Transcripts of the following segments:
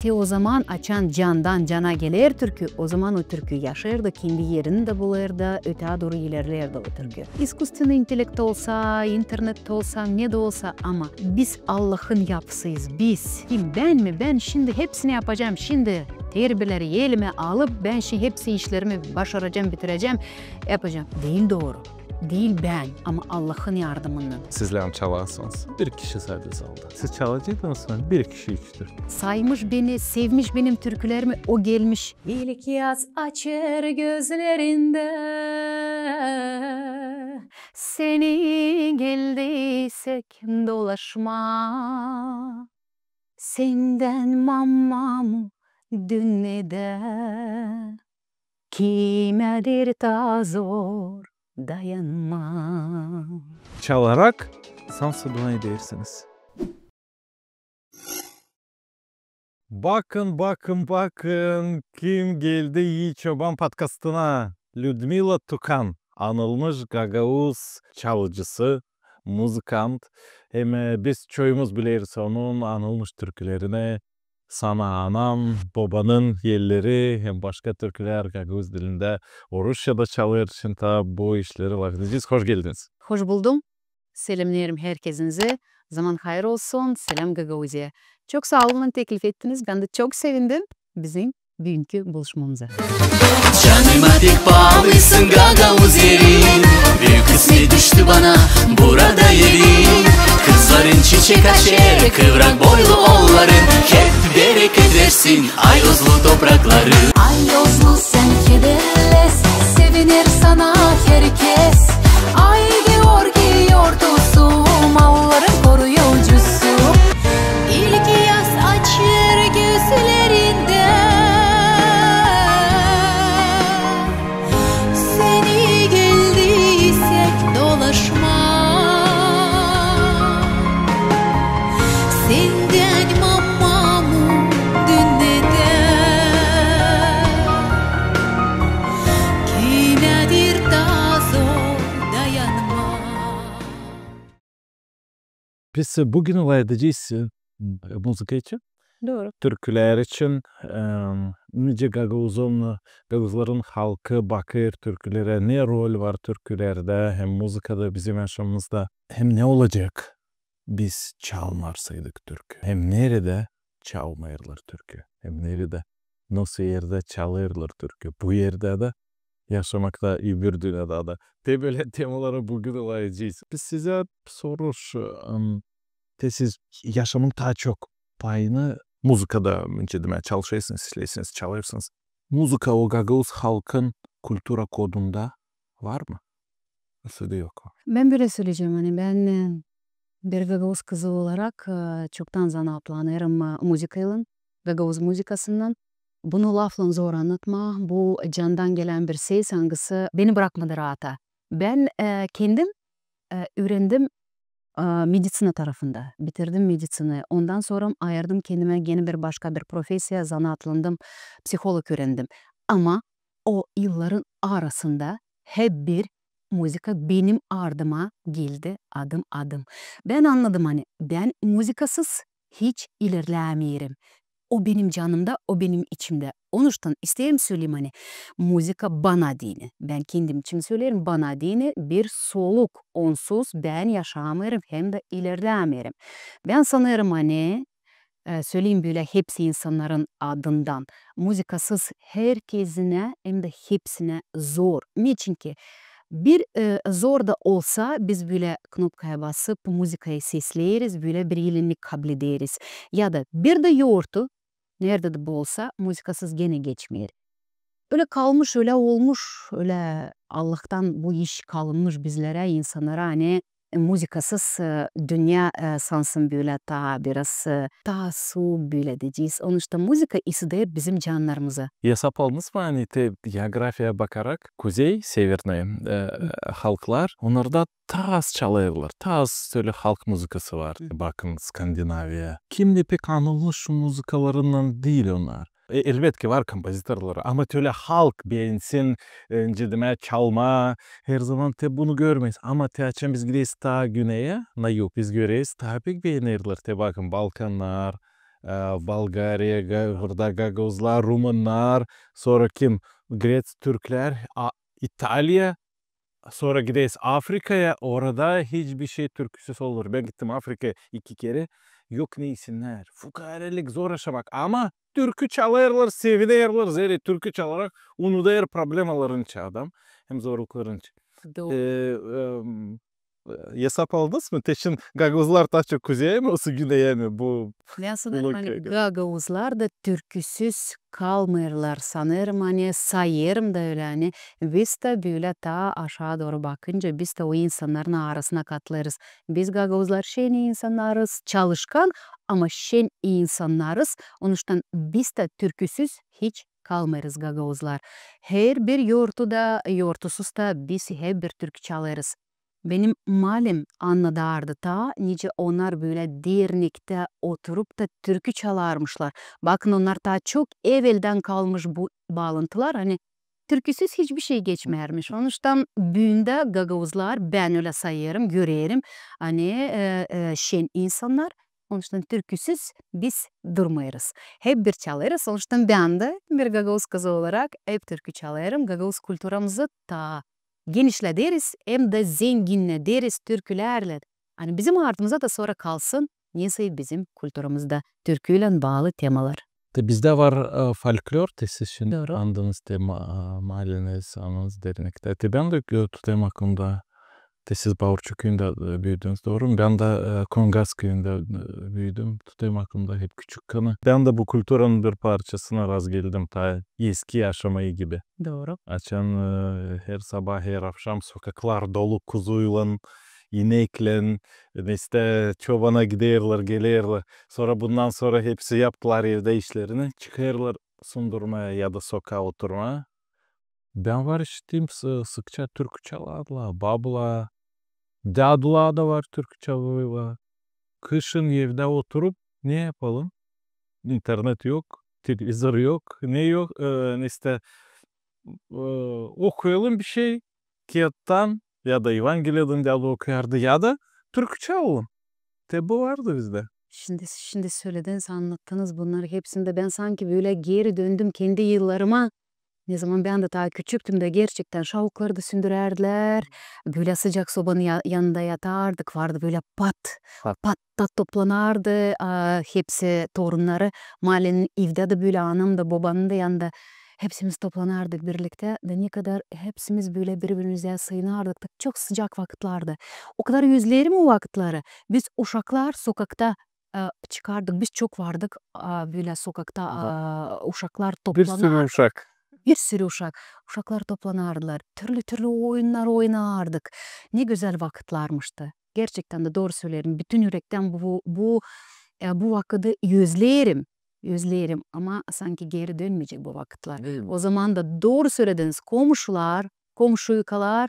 Te o zaman açan candan cana gelir türkü. O zaman o türkü yaşardı, kendi yerinde bulurdu, öteye doğru ilerlerdi o türkü. İskусственный intelekt olsa, internet olsa, ne de olsa ama biz Allah'ın yapısıyız. Biz, kim ben mi? Ben şimdi hepsini yapacağım. Şimdi terbiyeleri elime alıp ben şimdi hepsi işlerimi başaracağım, bitireceğim, yapacağım. Değil doğru. Değil ben ama Allah'ın yardımından. Sizler çalarsınız. Bir kişi sadece saldı. Siz çalacaksınız mı? Bir kişi üçtür. Saymış beni, sevmiş benim türkülerimi, o gelmiş. İlk yaz açır gözlerinde, seni geldiysek dolaşma. Senden mamam dünnede, kimedir ta zor dayanma. Çalarak sansa dua edersiniz. Bakın kim geldi Yiğit Çoban podcastına. Людмила Tukan, anılmış Gagauz çalıcısı, muzikant. Hem biz çoğumuz biliriz onun anılmış türkülerine. Sana anam, babanın yerleri, hem başka türküler Gagauz dilinde, Rusya'da çalır. Şimdi bu işleri vakiteceğiz. Hoş geldiniz. Hoş buldum. Selamlıyorum herkesinize. Zaman hayır olsun. Selam Gagauz'a. Çok sağ olun, teklif ettiniz. Ben de çok sevindim bizim bugünkü buluşmamıza. Canıma tek bağlısın Gagauz yerin. Büyük kısmet düştü bana burada yerin. Kızların çiçek açar, kıvrak boylu oğulların. Hep bereket versin Ayozlu toprakları. Ayozlu sen kederles, sevinir sana herkes. Ay Georgi yordusu, malların koruyucusu. İlk yaz açır gözlerinde, seni geldiysek dolaşma. Senden mamamı dünnede, kimedir daha zor dayanma. Biz bugün olay edeceğiz müzik için, Doğru. türküler için. Nice Gagavuzların halkı bakır türkülere, ne rol var türkülerde, hem müzikada bizim yaşamımızda, hem ne olacak biz çalmarsaydık türkü, hem nerede çalmayırlar türkü, hem nerede, nasıl yerde çalırlar türkü, bu yerde de yaşamakta, öbür dünyada da. Böyle temalara bugün olay edeceğiz. Biz size soruş, siz yaşamın daha çok payını muzikada demeye çalışıyorsunuz, işleysiniz, çalıyorsunuz. Muzika o Gagavuz halkın kültüra kodunda var mı? Nasıl da yok? Ben böyle söyleyeceğim, hani ben bir Gagavuz kızı olarak çoktan zanaatlanırım müzikayla, Gagavuz müzikasından. Bunu lafla zor anlatma, bu candan gelen bir ses hangisi beni bırakmadı rahata. Ben kendim öğrendim medisina tarafında, bitirdim medisini. Ondan sonra ayırdım kendime yeni bir başka bir profesya, zanaatlandım, psikolog öğrendim. Ama o yılların arasında hep bir müzika benim ardıma geldi adım adım. Ben anladım, hani ben müzikasız hiç ilerleyemiyorum. O benim canımda, o benim içimde. Onun için isterim söyleyeyim, hani müzika bana dini. Ben kendim için söylerim, bana dini bir soluk. Onsuz ben yaşamıyorum hem de ilerleyemiyorum. Ben sanırım hani söyleyeyim böyle hepsi insanların adından. Müzikasız herkesine hem de hepsine zor. Niçin ki? Bir zor da olsa biz böyle knopkaya basıp müzikayı sesleriz, böyle bir ilinlik kabul ederiz. Ya da bir de yoğurtu, nerede de bu olsa müzikasız gene geçmeyer. Öyle kalmış, öyle olmuş, öyle Allah'tan bu iş kalmış bizlere, insanlara, hani müzikasız dünya sansın böyle daha biraz daha su böyle diyeceğiz. Onun için müzika istiyor bizim canlarımıza. Hesap aldınız mı hani geografiye bakarak kuzey, severный halklar, onlarda ta az çalıyorlar. Ta az öyle halk müzikası var. Bakın Skandinaviya. Kimde pek anılmış müzikalarından değil onlar. Elbette var kompozitörleri ama öyle halk beğensin, cidime çalma, her zaman bunu görmeyiz. Ama açın biz gideyiz ta güneye, na yug biz göreyiz, ta pek beğenirler. Bakın Balkanlar, Bulgarya, burada Gagavuzlar, Rumunlar, sonra kim? Gret Türkler, İtalya, sonra gideriz Afrika'ya, orada hiçbir şey türküsüz olur. Ben gittim Afrika'ya 2 kere. Yok neysinler, fukarelik zor yaşamak ama türkü çalarlar, seviyorlar, zeri türkü çalarak onu da yer problemlerінші adam, hem zorluklarınç. Hesap aldınız mı? Teşin Gagavuzlar daha çok kuzeye mi, olsa güneye mi? Bu Ben sanırım hani Gagavuzlar da türküsüz kalmıyorlar sanırım, hani sayarım da öyle, hani biz de böyle ta aşağı doğru bakınca biz de o insanların arasına katlarız. Biz Gagavuzlar şen insanlarız, çalışkan ama şen insanlarız. Onun için biz de türküsüz hiç kalmayız Gagavuzlar. Her bir yurtusuz da biz hep bir türkü çalarız. Benim malim anladardı ta nice onlar böyle dernekte oturup da türkü çalarmışlar. Bakın onlar ta çok evvelden kalmış bu bağlantılar, hani türküsüz hiçbir şey geçmermiş. Sonuçta büyünde Gagavuzlar, ben öyle sayarım, görerim, hani şen insanlar. Sonuçta türküsüz biz durmayırız. Hep bir çalarız. Sonuçta ben de bir Gagavuz kızı olarak hep türkü çalarım. Gagavuz kültürümüzü ta genişlederiz, hem de zenginlederiz türkülerle. Hani bizim ardımıza da sonra kalsın. Neyse bizim kültürümüzde türküyle bağlı temalar. Bizde var folklor tesi şimdi Doğru. andığınız tema mahalleniz, anınız dernekte. Ben de tutayım hakkında. Siz Bağırçı köyünde büyüdünüz, doğru mu? Ben de Kongas köyünde büyüdüm. Tutayım hakkında hep küçük kanı. Ben de bu kültürün bir parçasına raz geldim. Ta eski yaşamayı gibi. Doğru. Açan her sabah her akşam sokaklar dolu kuzuyla, inekle, işte çobana giderler, gelirler. Sonra bundan sonra hepsi yaptılar evde işlerini. Çıkarlar sundurmaya ya da sokağa oturmaya. Ben var işittiğim sıkça türkü çalarlar. Babla, dadılar da var türkü çalıyorlar. Kışın evde oturup ne yapalım? İnternet yok, televizör yok, ne yok? İşte okuyalım bir şey. Kağıttan ya da Evangeliya'dan da okuyardı ya da türkü çalalım. Bu vardı bizde. Şimdi söylediniz, anlattınız bunları hepsinde, ben sanki böyle geri döndüm kendi yıllarıma. Ne zaman ben de daha küçüktüm de gerçekten şavukları da sündürerdiler. Böyle sıcak sobanın yanında yatardık. Vardı böyle pat toplanardı. Hepsi torunları. Mahallenin evde de böyle anam da babanın da yanında. Hepsimiz toplanardık birlikte. De ne kadar hepsimiz böyle birbirimize sığınardık. Da çok sıcak vakitlerdi. O kadar yüzlerim o vakitleri. Biz uşaklar sokakta çıkardık. Biz çok vardık. Böyle sokakta uşaklar Bir sürü toplanardı. uşak. Bir sürü uşaklar toplanardılar. Türlü oyunlar oynardık. Ne güzel vakitlarmıştı. Gerçekten de doğru söylerim. Bütün yürekten bu vakıdı özlerim ama sanki geri dönmeyecek bu vakitler. O zaman da doğru söylediniz. Komşu yukalar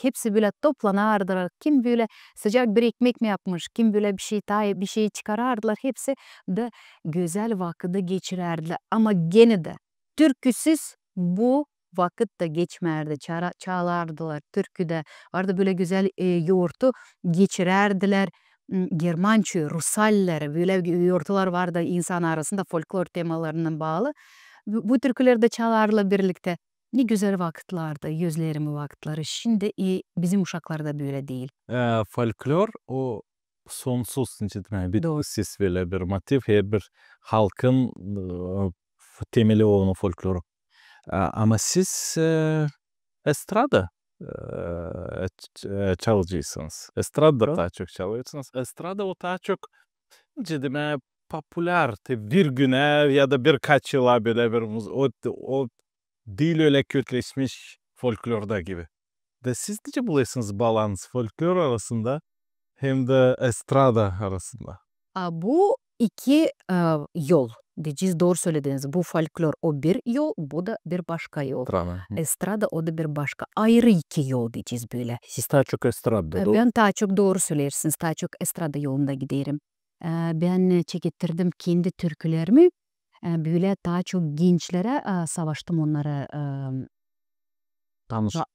hepsi böyle toplanardılar. Kim böyle sıcak bir ekmek mi yapmış, kim böyle bir şey çıkarardılar. Hepsi de güzel vakıdı geçirerdiler. Ama gene de türküsüz bu vakit de geçmerdi. Çalardılar türküde. Orada böyle güzel yoğurtu geçirerdiler. Germançı, Rusaller, böyle yoğurtlar vardı insan arasında folklor temalarına bağlı. Bu türküleri de çalarla birlikte. Ne güzel vakitlardı, yüzlerimi vakitleri. Şimdi bizim uşaklarda böyle değil. Folklor o sonsuz bir Doğru. ses böyle bir motif, her bir halkın temeli onun folkloru. Ama siz estrada çalıcısınız. Estrada daha çok çalıyorsunuz. Estrada o daha çok cidden popüler. Bir güne ya da birkaç yıla böyle bir o dil öyle kötüleşmiş folklorda gibi. De siz nece buluyorsunuz balans folklor arasında hem de estrada arasında? Bu iki yol. Diyeceğiz, doğru söylediniz. Bu folklor o bir yol, bu da bir başka yol. Estrada o da bir başka. Ayrı iki yol diyeceğiz böyle. Siz daha çok estrada, doğru? Ben daha çok doğru söylersiniz. Daha çok estrada yolunda giderim. Ben çekittirdim kendi türkülerimi. Böyle daha çok gençlere savaştım, onlara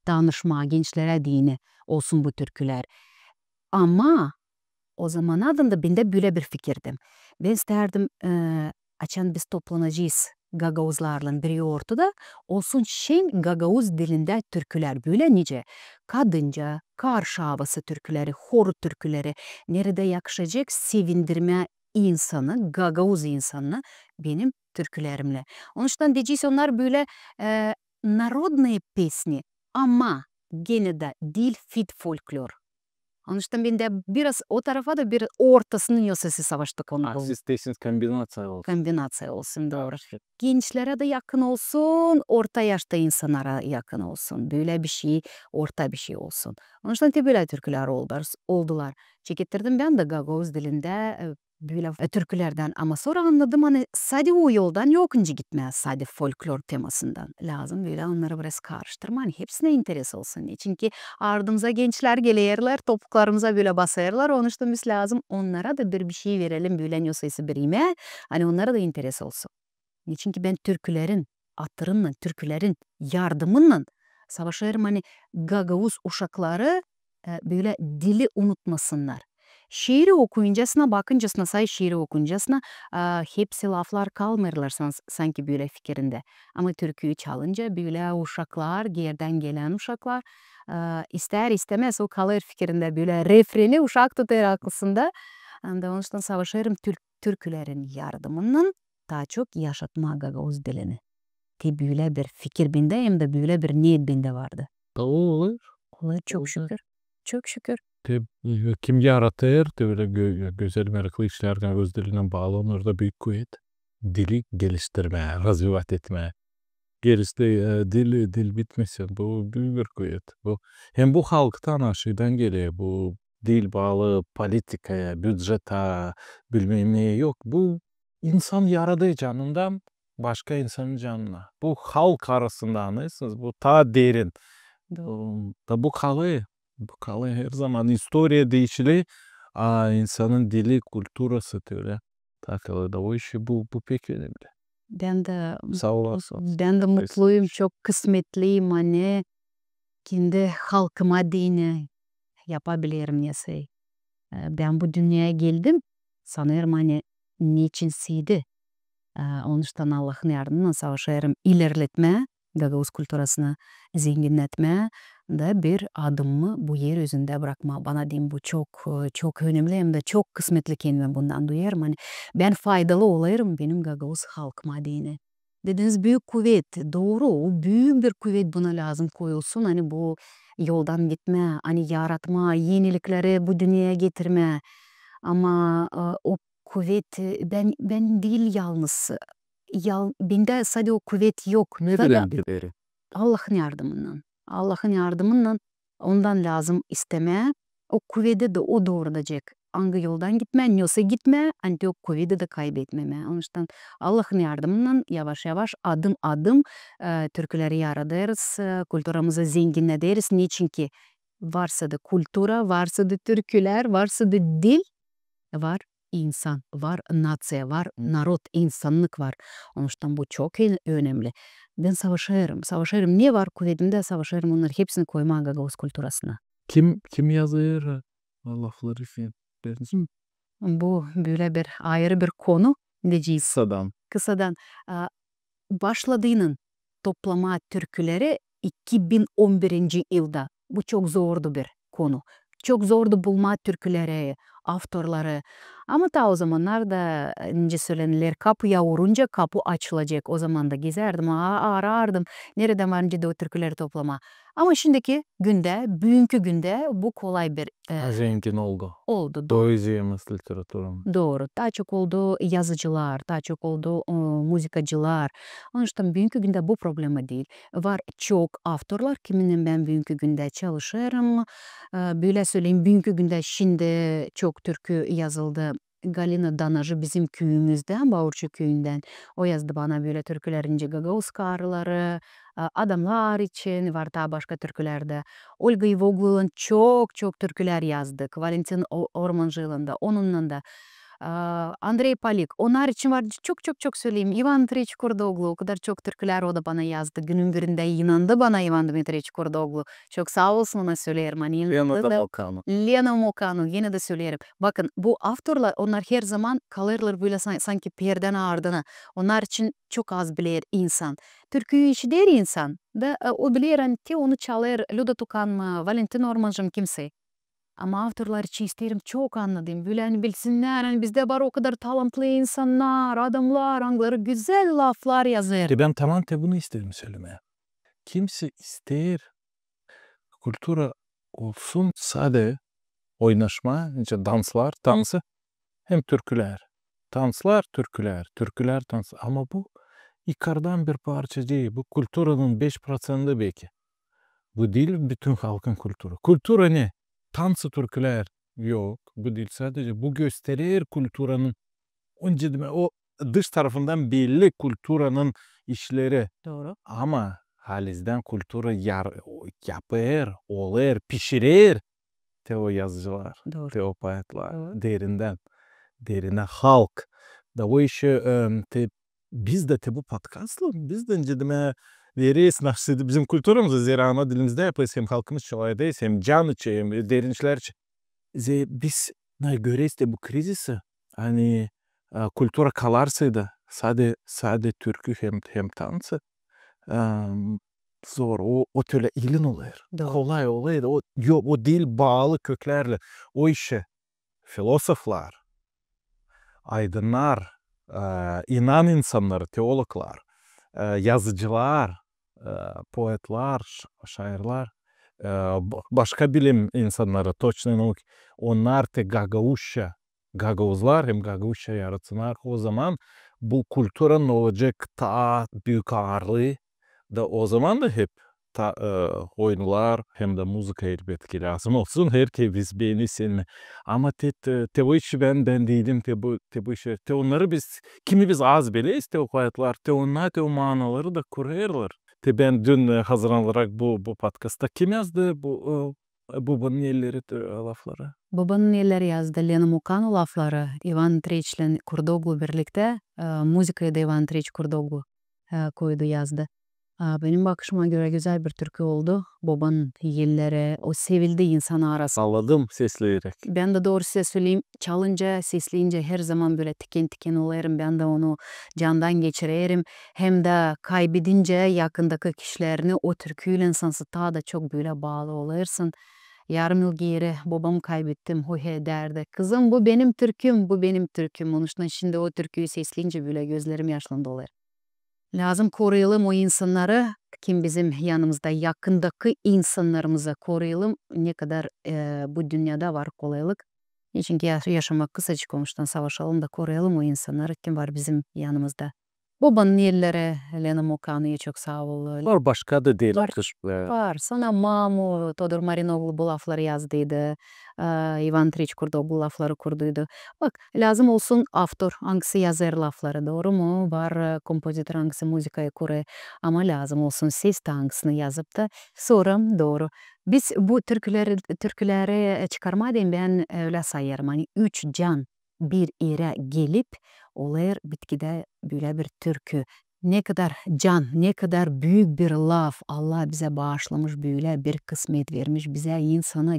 danışma, gençlere dini olsun bu türküler. Ama o zamanlardan da bende böyle bir fikirdim. Ben isterdim açan biz toplanacağız Gagavuzlarla biri ortada olsun Gagavuz dilinde türküler böyle nice kadınca, karşı havası türküleri, hor türküleri nerede yakışacak sevindirme insanı, Gagavuz insanını benim türkülerimle. Onun için diyeceğiz onlar böyle народные песни ama gene de dil fit folklor. Onun için ben de biraz o tarafa da bir ortasının yosası savaştık onu. Siz değilsiniz kombinasyon olsun. Kombinasyon olsun doğru. Gençlere de yakın olsun, orta yaşta insanlara yakın olsun. Böyle bir şey, orta bir şey olsun. Onun için de böyle türküler oldular. Çekittirdim ben de Gagavuz dilinde böyle türkülerden ama sonra anladım hani sadece o yoldan yokunca gitmez sadece folklor temasından. Lazım böyle onları biraz karıştırma. Hani hepsine interes olsun. Çünkü ardımıza gençler gelirler, topuklarımıza böyle basarlar. Onun için biz lazım onlara da bir şey verelim böyle yosayısı birime. Hani onlara da interes olsun. Çünkü ben türkülerin, atırınla, türkülerin yardımınla savaşırım hani Gagavuz uşakları böyle dili unutmasınlar. Şiiri okuyincasına, bakıncasına, say şiiri okuyincasına hepsi laflar kalmırlar sanki böyle fikrinde. Ama türküyü çalınca böyle uşaklar, geriden gelen uşaklar ister istemez o kalır fikrinde böyle refreni uşak tutar akılsında. Onun için savaşırım türkülerin yardımının daha çok yaşatma Gagavuz dilini. Ki böyle bir fikir bende hem de böyle bir niyet bende vardı. Olur. Olur çok şükür. Çok şükür. Kim yaratır böyle güzel meraklı işlerden öz diline bağlanır da büyük kuvvet. Dili geliştirme, razvivat etme. Gerisi de dil bitmesin. Bu büyük bir kuvvet. Hem bu halktan aşıdan geliyor. Bu dil bağlı politikaya, bütçete, bilmem neye yok. Bu insan yaradığı canından başka insanın canına. Bu halk arasında anlıyorsunuz. Bu ta derin. Da bu kalıyor. Bu kalıyor her zaman. İstoriya değişili. İnsanın dili, kulturası öyle. Takılı da o işi bu pek önemli. Ben de Sağ olasın. Ben de mutluyum, çok kısmetliyim hani kendi halkıma dini yapabilirim neyse. Ben bu dünyaya geldim sanırım hani niçinsiydi. Onun için Allah'ın yardımıyla savaşırım ilerletme, Gagavuz kulturasını zenginletme de bir adımımı bu yeryüzünde bırakma. Bana diyeyim bu çok önemli hem de çok kısmetli kendime bundan duyarım. Hani ben faydalı olayım benim Gagavuz halkıma diyene. Dediniz büyük kuvvet doğru o büyük bir kuvvet buna lazım koyulsun. Hani bu yoldan gitme, hani yaratma, yenilikleri bu dünyaya getirme. Ama o kuvvet ben değil yalnız. Bende sadece o kuvvet yok. Nereden biri? Allah'ın yardımından. Allah'ın yardımından ondan lazım isteme. O kuvveti de o doğuracak. Hangi yoldan gitme, yoksa gitme, anti o kuvveti de kaybetmeme. Onun için Allah'ın yardımından yavaş yavaş adım adım türküleri yaratırız, kültürümüzü zenginleriz. Niçin ki varsa da kultura, varsa da türküler, varsa da dil, var insan, var natsiya, var narod, insanlık var. Onun için bu çok önemli. Ben savaşırım. Ne var kuvvetimde savaşırım onları hepsini koyma Gagavuz kulturasına. Kim yazıyor lafları için? Bu böyle bir ayrı bir konu diyeceğiz. Kısadan başladığının toplama türküleri 2011. yılda. Bu çok zordu bir konu. Çok zordu bulma türküleri, avtorları. Ama ta o zamanlar da ince söylenirler kapıya vurunca kapı açılacak. O zaman da gezerdim, arardım. Nereden varınca da o türküleri toplama. Ama şimdiki günde, bugünkü günde bu kolay bir Zengin oldu. Oldu. Poeziyemiz, literatürümüz. Doğru. Daha çok oldu yazıcılar, daha çok oldu müzikacılar. Onun için bugünkü günde bu problema değil. Var çok avtorlar kiminle ben bugünkü günde çalışırım. Böyle söyleyeyim bugünkü günde şimdi çok türkü yazıldı. Galina Danajı bizim köyümüzden, Bağırçı köyünden. O yazdı bana böyle türkülerince Gagavuz karıları, adamlar için var daha başka türkülerde. Olga Ivoglu'nun çok türküler yazdık. Valentin Ormancı'nın da onunla da Andrei Palik. Onlar için var çok söyleyeyim. Ivan Dmitrievich Kurdoglu o kadar çok türküler o da bana yazdı. Günün birinde inandı bana Ivan Dmitrievich Kurdoglu. Çok sağ olsun ona söylerim. Hani Lena Mokano yine de söylerim. Bakın bu avtorlar onlar her zaman kalırlar böyle sanki perden ardına. Onlar için çok az bilir insan. Türküyü işler insan. Da o bilir hani onu çalar. Luda Tukan mı, Valentin Ormancım kimse. Ama avtorlar için isterim çok anladım. Böyle hani bilsinler hani bizde var o kadar talantlı insanlar, adamlar, angları güzel laflar yazar. Ben tamam bunu isterim söylemeye. Kimse ister kultura olsun sade oynaşma, işte danslar, dansı hem türküler. Danslar, türküler, dans. Ama bu yukarıdan bir parça değil. Bu kulturanın 5% belki. Bu değil bütün halkın kültürü. Kultura ne? Tansı türküler yok. Bu değil sadece. Bu gösterir kulturanın önceden o dış tarafından belli kulturanın işleri. Doğru. Ama halizden kultura yapar, olur, pişirir. Te o yazıcılar, Doğru. te o poetler Doğru. derine halk. Da o işi biz de bu podcast'la biz de önceden veriyiz nasıl bizim kültürümüzü zira ana dilimizde yapıyoruz hem halkımız çalayadayız hem can içi hem derinçler içi. Biz görüyoruz de bu krizisi hani kultura kalarsaydı sade türkü hem tansı zor. O töle ilin olur. Doğru. Kolay olaydı. O dil bağlı köklerle o işe filozoflar, aydınlar, inan insanları, teologlar, yazıcılar, poetler, şairler, başka bilim insanları, onlar te Gagauzlar hem Gagauzça yaratsınlar. O zaman bu kültürün olacak ta büyük ağırlığı da o zaman da hep oyunlar hem de müzik elbette lazım olsun. Herkes beğenirsin. Ama bu işi ben değilim. Bu işi. Onları kimi biz az bileyiz. O hayatlar. Onlar o manaları da kurarlar. Ben dün hazırlanarak bu podcast'ta kim yazdı Babanın elleri lafları? Babanın elleri yazdı. Lena Mokano lafları. Ivan Dmitrievich Kurdoglu birlikte müzikayı da Ivan Dmitrievich Kurdoglu koydu yazdı. Benim bakışıma göre güzel bir türkü oldu. Babanın yelleri, o sevildi insan arası. Salladım sesleyerek. Ben de doğru size söyleyeyim. Çalınca, sesleyince her zaman böyle tiken olurum. Ben de onu candan geçirerim. Hem de kaybedince yakındaki kişilerini o türküyle sansıta da çok böyle bağlı olursun. Yarım yıl geri babamı kaybettim. Hohe derdi. Kızım bu benim türküm, bu benim türküm. Onun için şimdi o türküyü sesleyince böyle gözlerim yaşlandı olur. Lazım koruyalım o insanları. Kim bizim yanımızda yakındaki insanlarımızı koruyalım. Ne kadar bu dünyada var kolaylık. Çünkü yaşamak kısacık olmuştan savaşalım da koruyalım o insanları. Kim var bizim yanımızda. Babanın yerleri Lena Mokano'ya çok sağ ol. Var başka da değil. Var. Sana Mamu, Todor Marinovlu bu lafları yazdıydı. Ivan Dmitrievich Kurdoglu bu lafları kurduydu. Bak lazım olsun avtor hangisi yazar lafları doğru mu? Var kompozitör hangisi müzikaya kuruyor. Ama lazım olsun ses hangisini yazıp da sonra doğru. Biz bu türküleri çıkarmadan ben öyle sayarım. Hani 3 can bir yere gelip olayır bitkide böyle bir türkü. Ne kadar can, ne kadar büyük bir laf Allah bize bağışlamış böyle bir kısmet vermiş bize insana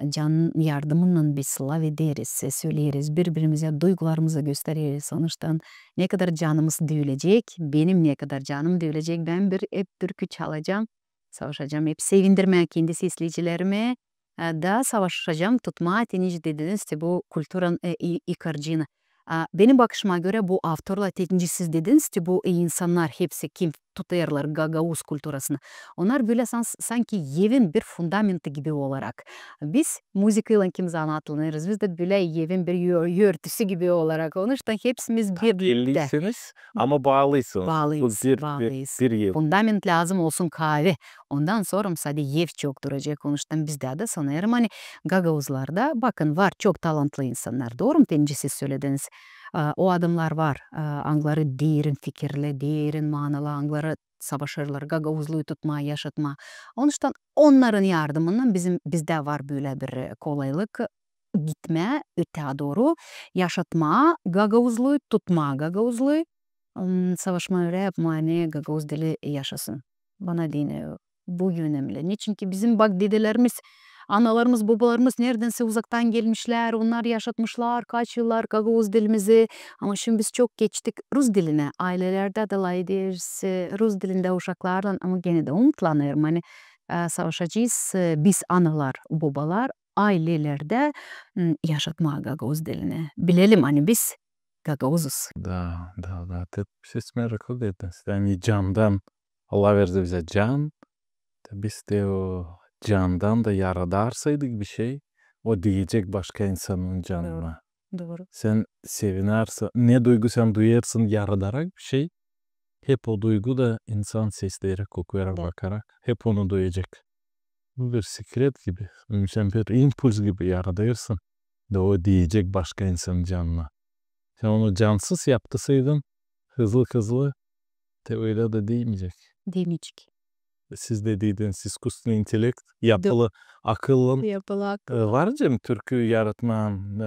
can yardımıyla biz slav ederiz, söyleriz, birbirimize duygularımızı gösteririz. Sonuçta ne kadar canımız düğülecek, benim ne kadar canım düğülecek ben bir hep türkü çalacağım, savaşacağım, hep sevindirmeye kendi seslayıcılarımı da savaşacağım, tutma tenici dediniz bu kültürün ikarcını. Benim bakışıma göre bu avtorla tekincisiz dediniz ki bu insanlar hepsi kim tutarlar Gagauz kültürasını. Onlar böyle sanki evin bir fundamenti gibi olarak. Biz müzikayla kimse anlatılırız. Biz de böyle evin bir yörtüsü gibi olarak. Onun için hepsimiz birlikte. Birliksiniz ama bağlısınız. Bağlıyız. Bir yıl. Fundament lazım olsun kahve. Ondan sonra sadece ev çok duracak. Onun için bizde de sanırım hani Gagauzlarda bakın var çok talantlı insanlar. Doğru mu siz söylediniz? O adamlar var. Angları derin fikirli, derin manalı angları savaşırlar. Gagauzluyu tutma, yaşatma. Onun için onların yardımından bizde var böyle bir kolaylık. gitme, öte doğru yaşatma Gagavuzlu, tutma Gagavuzlu. Savaşma öyle yapma hani Gagavuz dili yaşasın. Bana dine bu önemli. Niçin ki bizim bak dedelerimiz, analarımız, babalarımız neredense uzaktan gelmişler. Onlar yaşatmışlar kaç yıllar Gagavuz dilimizi. Ama şimdi biz çok geçtik Rus diline. Ailelerde dalaydırs Rus dilinde uşaklardan ama gene de umutlanıyorum. Hani savaşacağız biz analar, babalar ailelerde yaşatma Gagavuz dilini. Bilelim hani biz Gagavuzuz. Da. Siz meraklı dediniz. Yani candan Allah verdi bize can. Biz de o candan da yaradarsaydık bir şey o diyecek başka insanın canına. Doğru. Sen sevinersin. Ne duygu sen duyarsın yaradarak bir şey. Hep o duygu da insan sesleri kokuyarak Evet. bakarak hep onu duyacak. Bu bir sekret gibi. Sen bir impuls gibi yaradırsın. Da o diyecek başka insanın canına. Sen onu cansız yaptısaydın hızlı de öyle de değmeyecek. Demeyecek. Siz de dediniz искусственный intelekt yapılı akıllın Yapılı varınca mı türkü yaratman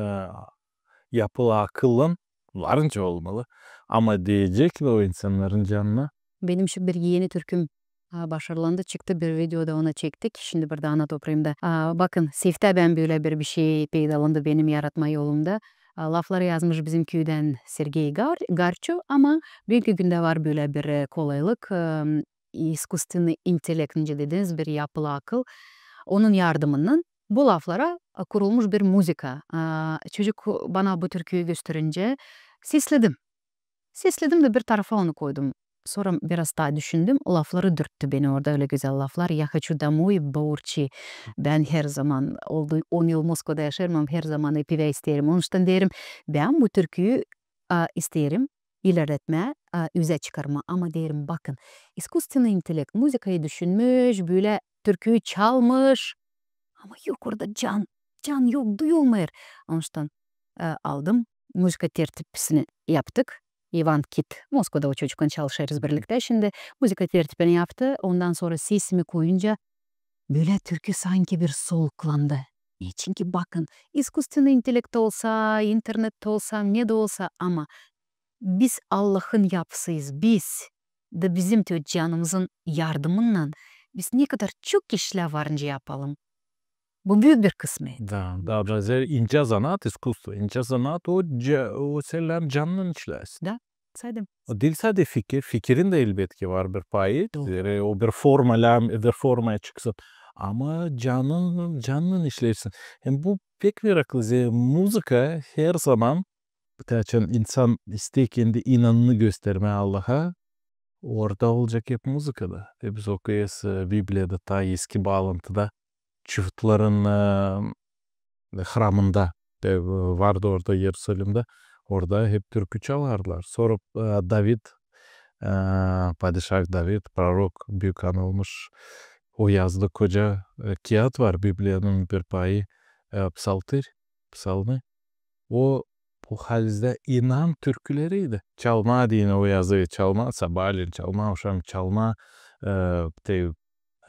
yapılı akıllın varınca olmalı. Ama diyecek mi o insanların canına? Benim şu bir yeni türküm başarılandı çıktı bir videoda ona çektik. Şimdi burada anlatayım da. Bakın Sifte ben böyle bir şey peydalandı benim yaratma yolumda. Lafları yazmış bizim köyden Sergey Garço ama bugünkü günde var böyle bir kolaylık. İskусственный интеллект dediğiniz bir yapılı akıl. Onun yardımından bu laflara kurulmuş bir müzika. Çocuk bana bu türküyü gösterince sesledim. Sesledim de bir tarafa onu koydum. Sonra biraz daha düşündüm. Lafları dürttü beni orada öyle güzel laflar. Я хочу домой, Baurçi. Ben her zaman oldu 10 yıl Moskova'da yaşarım ama her zaman epive isterim. Onun için derim ben bu türküyü isterim ilerletme, yüze çıkarma. Ama derim bakın искусственный intelekt müzikayı düşünmüş, böyle türküyü çalmış. Ama yok orada can yok duyulmuyor. Onun için aldım. Müzika tertipsini yaptık. Ivan Kit. Moskova'da o çocukken çalışırız birlikte. Şimdi müzika tertipini yaptı. Ondan sonra sesimi koyunca böyle türkü sanki bir soluklandı. Niçin ki bakın искусственный intelekt olsa, internette olsa, ne de olsa ama biz Allah'ın yapısıyız. Biz de bizim canımızın yardımıyla biz ne kadar çok işler varınca yapalım. Bu büyük bir kısmı. Da biraz ince zanaat, искусство. İnce zanaat o senin canının işlersin. Saydım. O değil sadece fikir. Fikirin de elbet ki var bir payı. Doğru. O bir formaya çıksın. Ama canının işlersin. Hem bu pek meraklı. Müzika her zaman insan isteğinde inanını gösterme Allah'a. Orada olacak hep müzikada. Biz okuyuz Biblia'da ta eski bağlantıda çiftlerin hramında vardı orada Yerusalim'de. Orada hep türkü çalarlar. Sonra David, Padişah David, prorok, büyük an olmuş. O yazdı koca kağıt var Biblia'nın bir payı. Psalmı. O bu halde inan türküleriydi. Çalma diyene o yazıyı çalma, sabahleyin çalma, akşam çalma,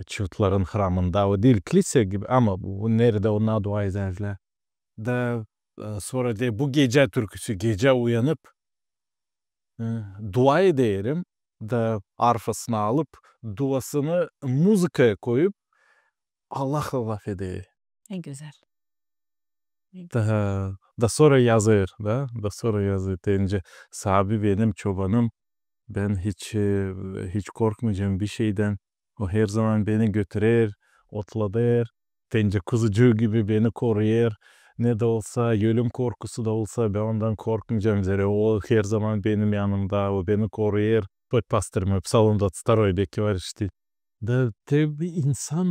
çiftlerin hramında o değil kilise gibi ama bu nerede onlar dua ederler. Da sonra de bu gece türküsü gece uyanıp dua ederim da arfasına alıp duasını müzikaya koyup Allah eder. En güzel. Da sonra yazır da sonra yazır deyince sahibi benim çobanım ben hiç korkmayacağım bir şeyden o her zaman beni götürür otladır deyince kuzucuğu gibi beni koruyur ne de olsa ölüm korkusu da olsa ben ondan korkmayacağım zere o her zaman benim yanımda o beni koruyur pastırma psalmda staroy beki var işte da tabi insan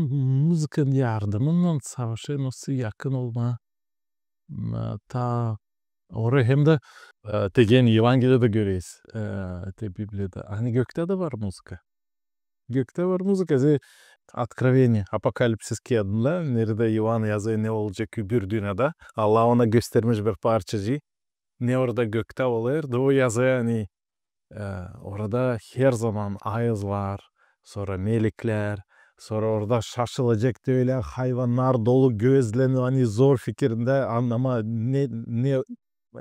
müzikanın yardımıyla savaşa nasıl yakın olma ta oraya hem de tegen Evangelia'da görüyoruz. Biblia'da. Hani gökte de var müzika. Gökte var müzika. Откровение, Apokalipsis kağıdında nerede Yuvan yazıyor ne olacak bir dünyada. Allah ona göstermiş bir parçacı. Ne orada gökte oluyor da o yazıyor hani orada her zaman ayızlar, sonra melekler, Sonra orada şaşılacak öyle hayvanlar dolu gözlerini hani zor fikirinde anlama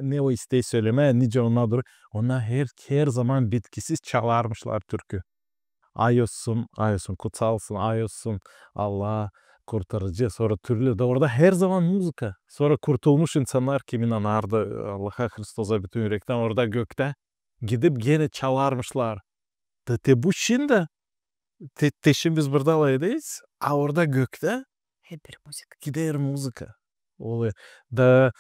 ne o isteği söyleme nice onlardır. Onlar her zaman bitkisiz çalarmışlar türkü. Ay olsun, ay olsun, kutsalsın, ay olsun, Allah kurtarıcı. Sonra türlü de orada her zaman müzika. Sonra kurtulmuş insanlar kimin anardı Allah'a Kristos'a bütün yürekten orada gökte gidip gene çalarmışlar. De bu şimdi teşin biz burada alaydık. Orada gökte hep bir müzik. gider müzika. Oluyor. Da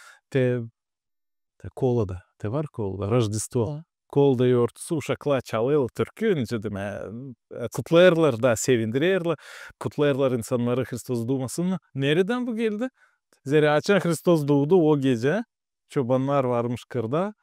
kolada. Te var kolada. Rождество. Kolda yortusu uşaklar çalıyor türkü. Nice deme. Kutlayırlar da sevindirirler. Kutlayırlar insanları Hristos doğmasını. Nereden bu geldi? Zeriaçan Hristos doğdu o gece. Çobanlar varmış kırda.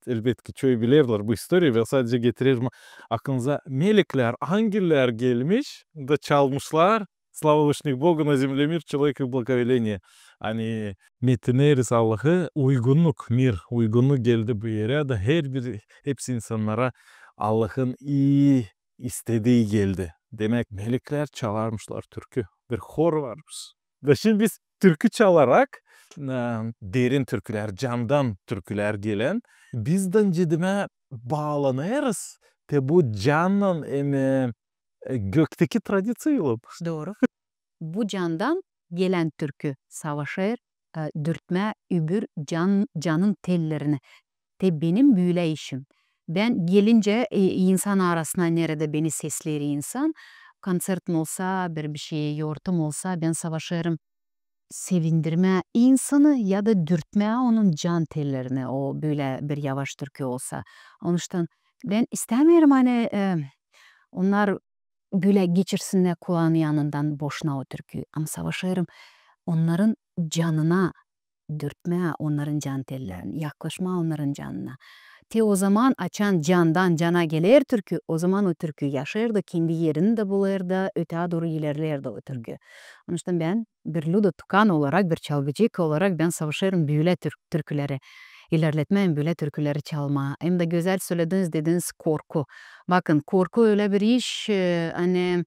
Elbette köy bilirler bu historiyı ve sadece getirir mi aklınıza melekler, ангелler gelmiş da çalmışlar. Слава вышних Богу, на земле мир, человек и благоволение. Hani metineriz Allah'ı uygunluk, uygunluk geldi bu yere de hepsi insanlara Allah'ın iyi istediği geldi. Demek melekler çalarmışlar türkü. Bir hor varmış. Ve şimdi biz türkü çalarak derin türküler, candan türküler gelen bizden cidime bağlanırız. Te bu candan gökteki tradisiyle. Doğru. Bu candan gelen türkü savaşır, dürtme übür canın tellerini. Te benim büyüle işim. Ben gelince insan arasına nerede beni sesleri insan, konsertim olsa, bir şey yortum olsa ben savaşırım. Sevindirme insanı ya da dürtme onun can tellerini o böyle bir yavaş türkü olsa. Onun için ben istemiyorum hani onlar böyle geçirsinler kulağın yanından boşuna o türkü. Ama savaşırım onların canına dürtme onların can tellerini, yaklaşma onların canına. Te o zaman açan candan cana gelir türkü, o zaman o türkü yaşardı, kendi yerini de bulurdu, öteye doğru ilerlerdi o türkü. Onun için ben bir ludo tukan olarak, bir çalgıcık olarak ben savaşırım böyle türküleri. İlerletmem böyle türküleri çalma. Hem de güzel söylediniz dediniz korku. Bakın korku öyle bir iş hani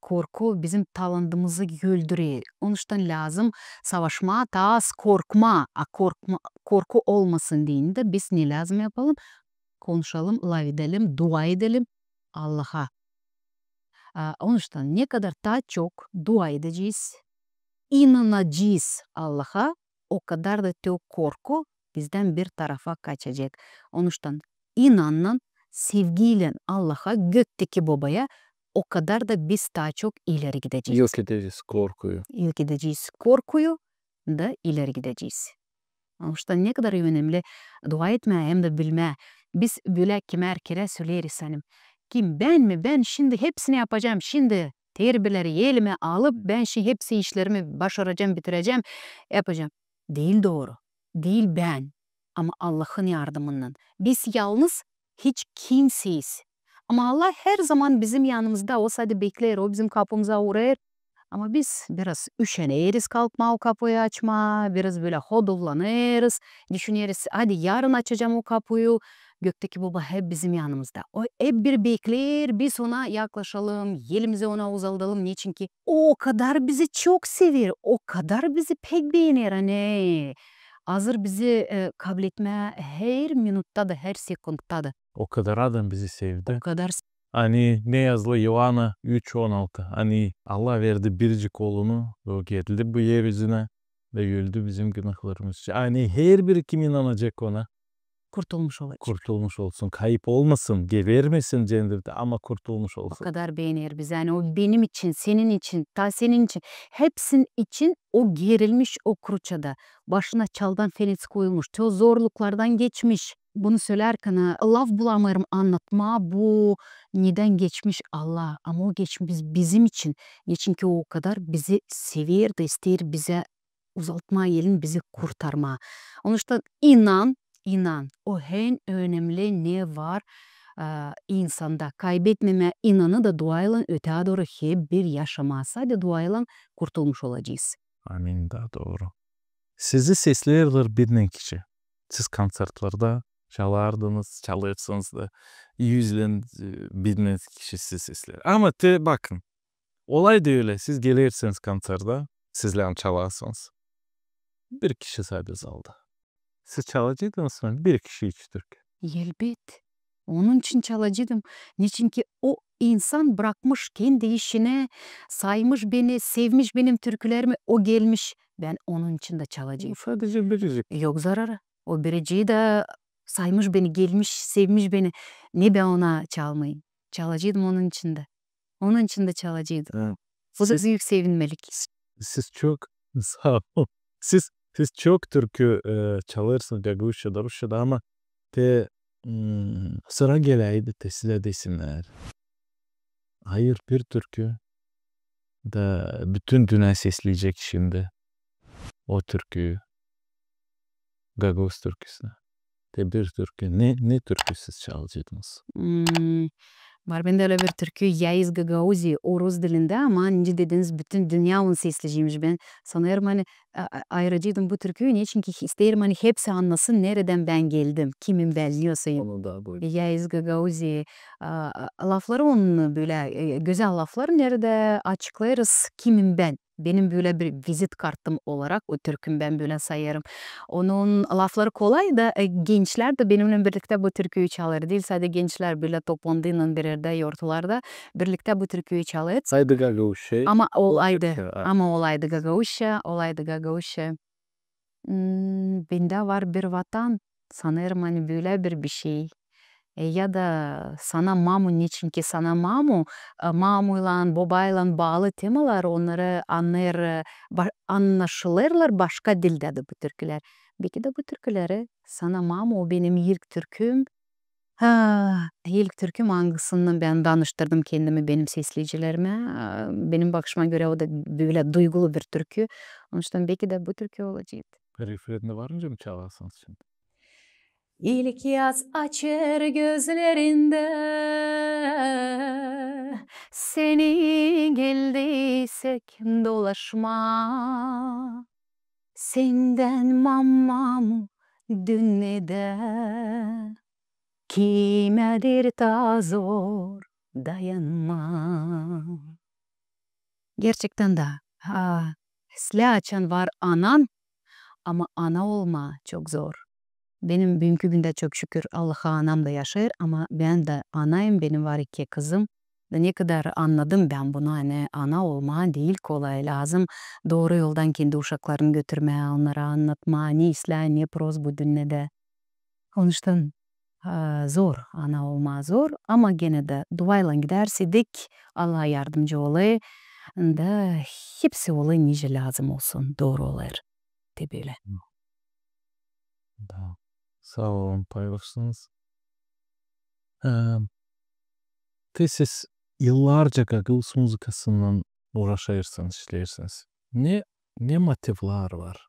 korku bizim talantımızı güldürüyor. Onun için lazım savaşma, az korkma, korku olmasın deyin de biz ne lazım yapalım? Konuşalım, lav edelim, dua edelim Allah'a. Onun için ne kadar daha çok dua edeceğiz, inanacağız Allah'a, o kadar da o korku bizden bir tarafa kaçacak. Onun için inanın, sevgiyle Allah'a, gökteki babaya o kadar da biz daha çok ileri gideceğiz. Yok edeceğiz korkuyu. Yok edeceğiz korkuyu da ileri gideceğiz. Onun için ne kadar önemli dua etme hem de bilme. Biz böyle kime kere söyleriz hanım. Kim ben mi? Ben şimdi hepsini yapacağım. Şimdi terbiyeleri elime alıp ben şimdi hepsi işlerimi başaracağım, bitireceğim, yapacağım. Değil doğru. Değil ben. Ama Allah'ın yardımından. Biz yalnız hiç kimseyiz. Ama Allah her zaman bizim yanımızda olsa da bekler. O bizim kapımıza uğrar. Ama biz biraz üşeneriz kalkma o kapıyı açma. Biraz böyle hodullanırız. Düşüneriz hadi yarın açacağım o kapıyı. Gökteki baba hep bizim yanımızda. O hep bir bekler. Biz ona yaklaşalım. Elimize ona uzaldalım. Niçin ki o kadar bizi çok sever. O kadar bizi pek beğenir. Hani hazır bizi kabul etme her minutta da her sekundda da. O kadar adam bizi sevdi. O kadar Hani ne yazılı Yohana 3:16. Hani Allah verdi biricik oğlunu. O geldi bu yeryüzüne ve öldü bizim günahlarımız için. Hani her biri kim inanacak ona? kurtulmuş olacak. Kurtulmuş olsun. Kayıp olmasın. Gebermesin cennette ama kurtulmuş O olsun. kadar beğenir bizi. Yani o benim için, senin için, ta senin için. Hepsinin için o gerilmiş o kruçada. Başına çaldan feniz koyulmuş. O zorluklardan geçmiş. Bunu söylerken laf bulamıyorum anlatma. Bu neden geçmiş Allah. Ama o geçmiş bizim için. Çünkü o kadar bizi sever de ister bize uzaltma elin bizi kurtarma. Onun için inan. O en önemli ne var? İnsanda kaybetmeme inanı da duayla öteye doğru hep bir yaşama. Sadece duayla kurtulmuş olacağız. Amin, daha doğru. Sizi seslerler bilinen kişi. Siz konsertlerde çalardınız, çalırsınız da yüzlen bilmez kişisi sizler. Ama bakın, olay da öyle. Siz gelirsiniz konserde, sizler çalarsınız. Bir kişi sadece zalda. Siz çalacaktınız mı? Bir kişi üç Türk. Elbet. Onun için çalacağım. Niçin ki o insan bırakmış kendi işine, saymış beni, sevmiş benim türkülerimi, o gelmiş. Ben onun için de çalacağım. Sadece biricik. Yok zararı. O biriciyi de saymış beni, gelmiş, sevmiş beni. Ne ben ona çalmayayım? Çalacağım onun için de. Onun için de çalacağım. Evet. Bu da büyük sevinmelik. Siz çok sağ olun. Siz çok türkü çalırsınız Gagavuzca'da, Rusça'da ama sıra geleydi de size desinler. Hayır, bir türkü da bütün dünya sesleyecek şimdi o türküyü. Gagavuz türküsünü. Bir türkü. Ne türkü siz çalacaktınız? Var bende öyle bir türkü Yaiz Gagauzi o Rus dilinde ama önce dediniz bütün dünya onu sesleyeceğimiş. Ben sanırım hani ayıracağım bu türküyü. Niye? Çünkü isterim hani hepsi anlasın nereden ben geldim. Kimim ben diyorsayım. Onu da buyurun. Yaiz Gagauzi lafları onun böyle güzel lafları nerede açıklarız kimim ben. Benim böyle bir vizit kartım olarak o türküm ben böyle sayarım. Onun lafları kolay da gençler de benimle birlikte bu türküyü çalar. Değil sadece gençler bile toplandığının bir yerde yortularda birlikte bu türküyü çalar. Saydı Gagavuz şey. Ama olaydı Gagavuzça. Bende var bir vatan sanırım hani böyle bir şey. Ya da sana mamu niçin ki sana mamuyla babayla bağlı temalar onları anlaşılırlar başka dilde de bu türküler. Belki de bu türküleri sana mamu o benim ilk türküm. İlk türküm hangisinden ben danıştırdım kendimi benim sesleyicilerime. Benim bakışıma göre o da böyle duygulu bir türkü. Onun için belki de bu türkü olacak. Referinde varınca mı çalarsınız şimdi? İlk yaz açır gözlerinde seni geldiysek dolaşma senden mamam dünyada kimedir ta zor dayanma. Gerçekten de silah açan var anan ama ana olma çok zor. Benim bugünkü günde çok şükür Allah'a anam da yaşar ama ben de anayım, benim var 2 kızım. Ve ne kadar anladım ben bunu hani ana olma değil kolay lazım. Doğru yoldan kendi uşaklarını götürmeye, onlara anlatma, ne islah ne proz bu dünyada. Onun için zor, ana olma zor ama gene de duayla gidersek Allah yardımcı olur. Da hepsi olur nice lazım olsun, doğru olur. De böyle. Da. Sağ olun paylaştınız. Siz yıllarca Gagavuz müzikasından uğraşırsınız, işlersiniz. Ne motivlar var?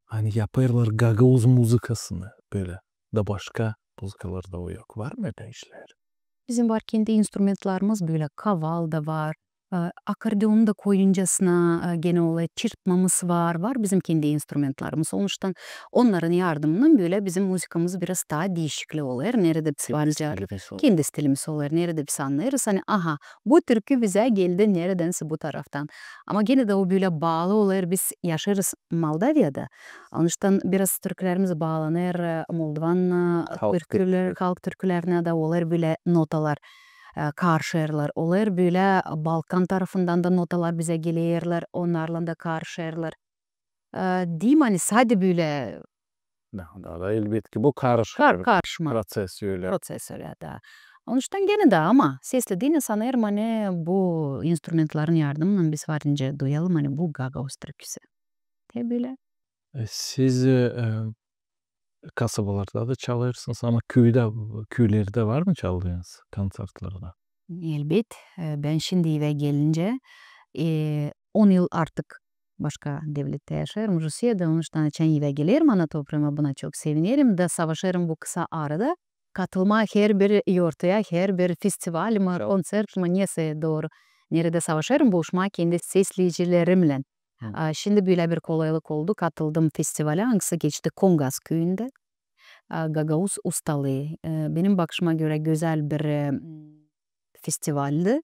Hani yaparlar Gagavuz müzikasını böyle da başka müzikalarda o yok. Var mı öyle işler? Bizim var kendi instrumentlarımız böyle kaval da var. Akordeon da koyuncasına gene olay çırpmamız var bizim kendi instrumentlarımız. Sonuçta onların yardımının böyle bizim müzikamız biraz daha değişikli olur. Nerede varca kendi stilimiz olur. Nerede biz anlarız hani aha bu türkü bize geldi neredense bu taraftan. Ama gene de o böyle bağlı olur. Biz yaşarız Moldavya'da. Onun için biraz türkülerimiz bağlanır. Moldovan halk türkülerine de olur böyle notalar. Karşılarlar. Onlar böyle Balkan tarafından da notalar bize gelirler. Onlarla da karşılarlar. Diyeyim hani sadece böyle Da elbette bu karışma proces öyle. Proces öyle da. Onun için gene de ama seslediğini sanırım hani bu instrumentların yardımıyla biz varınca duyalım hani bu Gagavuz türküsü. De böyle. Siz kasabalarda da çalırsınız ama köylerde var mı çaldığınız konsertlarda? Elbet. Ben şimdi eve gelince 10 yıl artık başka devlette yaşarım Rusya'da. Onun için eve gelirim ana toprağıma buna çok sevinirim da savaşırım bu kısa arada. Katılma her bir yortaya, her bir festival mi, konser mi neyse doğru. Nerede savaşırım buluşma kendi sesleyicilerimle. Şimdi böyle bir kolaylık oldu. Katıldım festivale. Hangisi geçti Kongas köyünde. Gagavuz ustalığı. Benim bakışıma göre güzel bir festivaldi.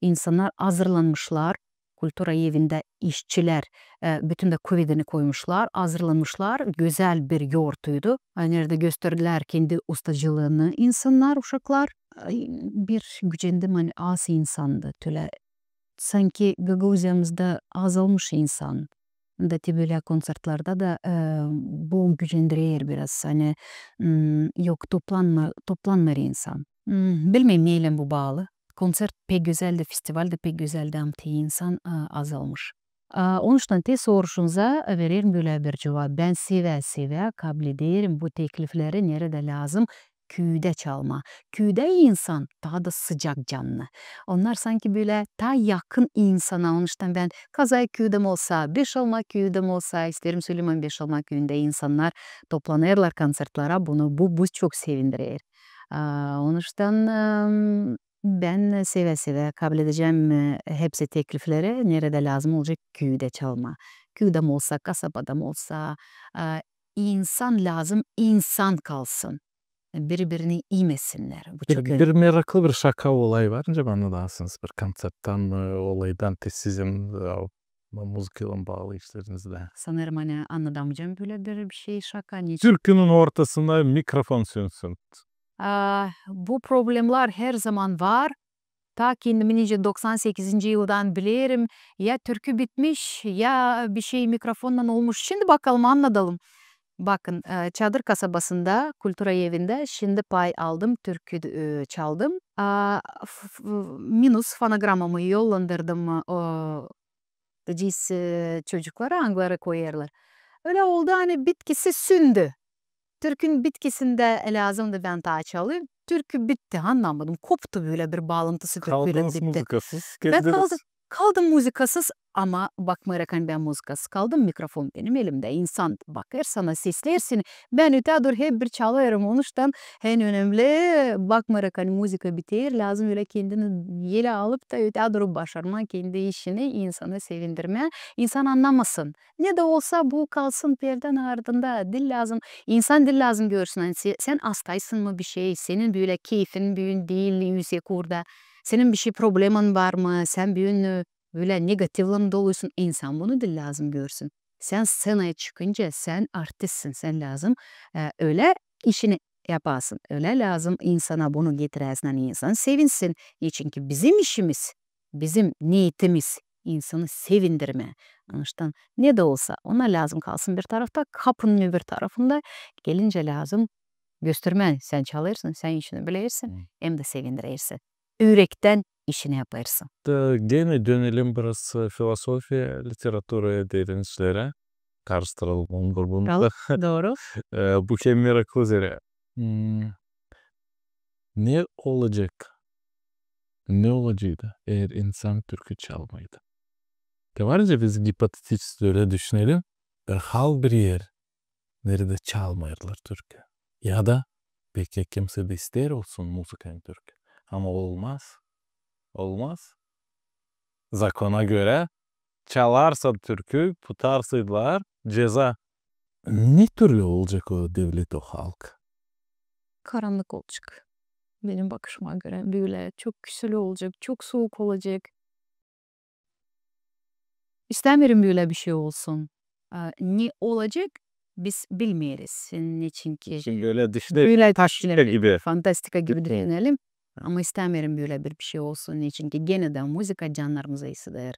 İnsanlar hazırlanmışlar. Kultura evinde işçiler bütün de Covid'ini koymuşlar, hazırlanmışlar. Güzel bir yoğurtuydu. Nerede gösterdiler kendi ustacılığını insanlar, uşaklar. Bir gücendim hani az insandı. Tüle sanki Gagavuzya'mızda azalmış insan. Da böyle konsertlerde de bu gücendiriyor biraz. Hani yok toplanmıyor insan. Bilmem neyle bu bağlı. Konsert pek güzeldi, festival de pek güzeldi ama insan azalmış. Onun için de soruşunuza veririm böyle bir cevap. Ben seve kabul ederim bu teklifleri nerede lazım? Köyde çalma. Köyde insan daha da sıcak canlı. Onlar sanki böyle daha yakın insana. Onun için ben Kazay köyüm olsa, Beşalmak köyüm olsa, isterim Süleyman Beşalmak köyünde insanlar toplanırlar konsertlere. Bu çok sevindirir. Onun için ben seve kabul edeceğim hepsi teklifleri. Nerede lazım olacak? Köyde çalma. Köyde mi olsa, kasabada mı olsa insan lazım, insan kalsın. Birbirini yemesinler. Bu çok Bir meraklı bir şaka olay var. Önce bana dağısınız bir konsertten olaydan sizin müzikle bağlı işlerinizde. Sanırım hani anlatamayacağım böyle bir şey şaka. Türkünün ortasında mikrofon sönsün. Bu problemler her zaman var. Ta kendimi 98. yıldan bilirim. Ya türkü bitmiş ya bir şey mikrofondan olmuş. Şimdi bakalım anlatalım. Bakın Çadır kasabasında Kultura evinde şimdi pay aldım. Türkü çaldım. Minus fonogramamı yollandırdım. Cis çocuklara anglara koyarlar. Öyle oldu hani bitkisi sündü. Türkün bitkisinde lazımdı ben ta çalayım. Türkü bitti anlamadım. Koptu böyle bir bağlantısı. Kaldınız bitti. müzikasız. Ben kaldım müzikasız ama bakmayarak hani ben müzikasız kaldım. Mikrofon benim elimde. İnsan bakar sana seslersin. Ben ötedir hep bir çalıyorum. Onun için en önemli bakmayarak hani müzika biter. Lazım öyle kendini yele alıp da ötedir başarma. Kendi işini insanı sevindirme. İnsan anlamasın. Ne de olsa bu kalsın perden ardında. Dil lazım. İnsan dil lazım görsün. Yani sen hastaysın mı bir şey? Senin böyle keyfin büyün değil yüksek orada. Senin bir şey problemin var mı? Sen büyün böyle negatifle doluysun. İnsan bunu da lazım görsün. Sen scenaya çıkınca sen artistsin. Sen lazım öyle işini yapasın. Öyle lazım insana bunu getiresin. Yani insan sevinsin. Çünkü bizim işimiz, bizim niyetimiz insanı sevindirme. Anlaştılan ne de olsa ona lazım kalsın bir tarafta. Kapının öbür tarafında gelince lazım göstermen. Sen çalırsın, sen işini bilirsin. Hem de sevindirirsin. Yürekten işini yaparsın. Gene dönelim biraz filosofiya, literatüraya, derinişlere. Karıştıralım bunu da. Doğru. Bu şey meraklı üzere. Ne olacak? Ne olacaktı eğer insan türkü çalmaydı? De var ya biz hipotetik öyle düşünelim. Hal bir yer nerede çalmayırlar türkü. Ya da peki kimse de ister olsun müzikanın türkü. Ama olmaz. Olmaz. Zakona göre çalarsa türkü tutarsaydılar ceza. Ne türlü olacak o devlet, o halk? Karanlık olacak. Benim bakışıma göre böyle çok güzel olacak, çok soğuk olacak. İstemiyorum böyle bir şey olsun. Ne olacak biz bilmeyiz. Niçin ki Şimdi öyle böyle taşlar gibi. fantastika gibi düşünelim. Ama istemiyorum böyle bir şey olsun. Niçin ki gene de müzika canlarımıza hisseder.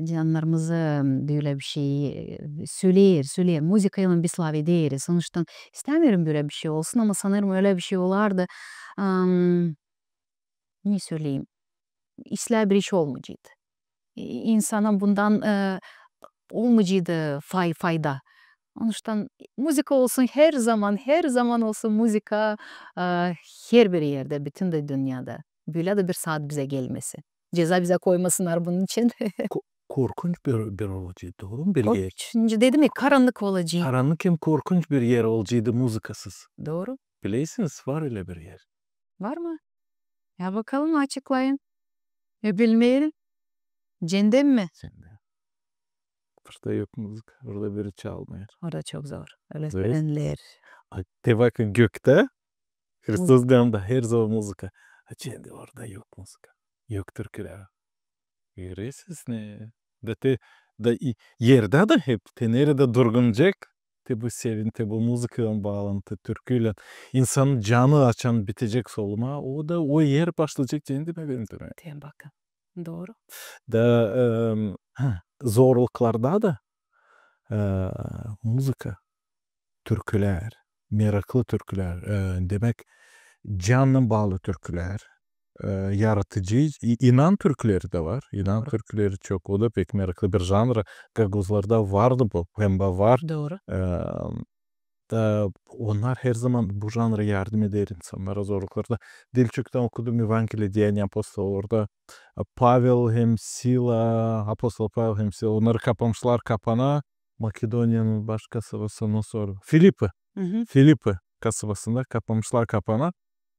Canlarımıza böyle bir şey söyler. Müzikayla bir slav ederiz. Sonuçta istemiyorum böyle bir şey olsun ama sanırım öyle bir şey olardı. Ne söyleyeyim? İşler bir iş olmayacaktı. İnsana bundan olmayacaktı fayda. Onun için müzik olsun her zaman olsun müzika her bir yerde, bütün de dünyada. Böyle de bir saat bize gelmesi. Ceza bize koymasınlar bunun için. Korkunç bir olacaktı, doğru mu? Bir Çünkü dedim ya karanlık olacak. Karanlık hem korkunç bir yer olacaktı müzikasız. Doğru. Bilirsiniz var öyle bir yer. Var mı? Ya bakalım açıklayın. Ya bilmeyelim. Cendem mi? Sende. Burada yok müzik. Orada biri çalmıyor. Orada çok zor. Öyle Evet. söylenirler. De bakın gökte Hristos yanında her zaman müzik. Şimdi orada yok müzik. Yok türküler. Görüyorsunuz ne? Yerde de hep nerede durgunacak. Bu sevinti, bu müzikle bağlantı, türküyle insanın canı açan bitecek soluma. O da o yer başlayacak kendime benim. Diye bakın. Doğru. Da zorluklarda da müzika, türküler, meraklı türküler, demek canla bağlı türküler, yaratıcı, inan türküleri de var. İnan türküleri çok, o da pek meraklı bir janr. Gagozlarda vardı bu, hem de var. Doğru. Da onlar her zaman bu janra yardım eder insanlara zorluklarda. Dilçok'tan okudum Evangeliye Deyan Apostol orada. Pavel hem Sila, Apostol Pavel hem Sila onları kapamışlar kapana. Makedonya'nın baş kasabasından sonra. Filipi kasabasında kapamışlar kapana.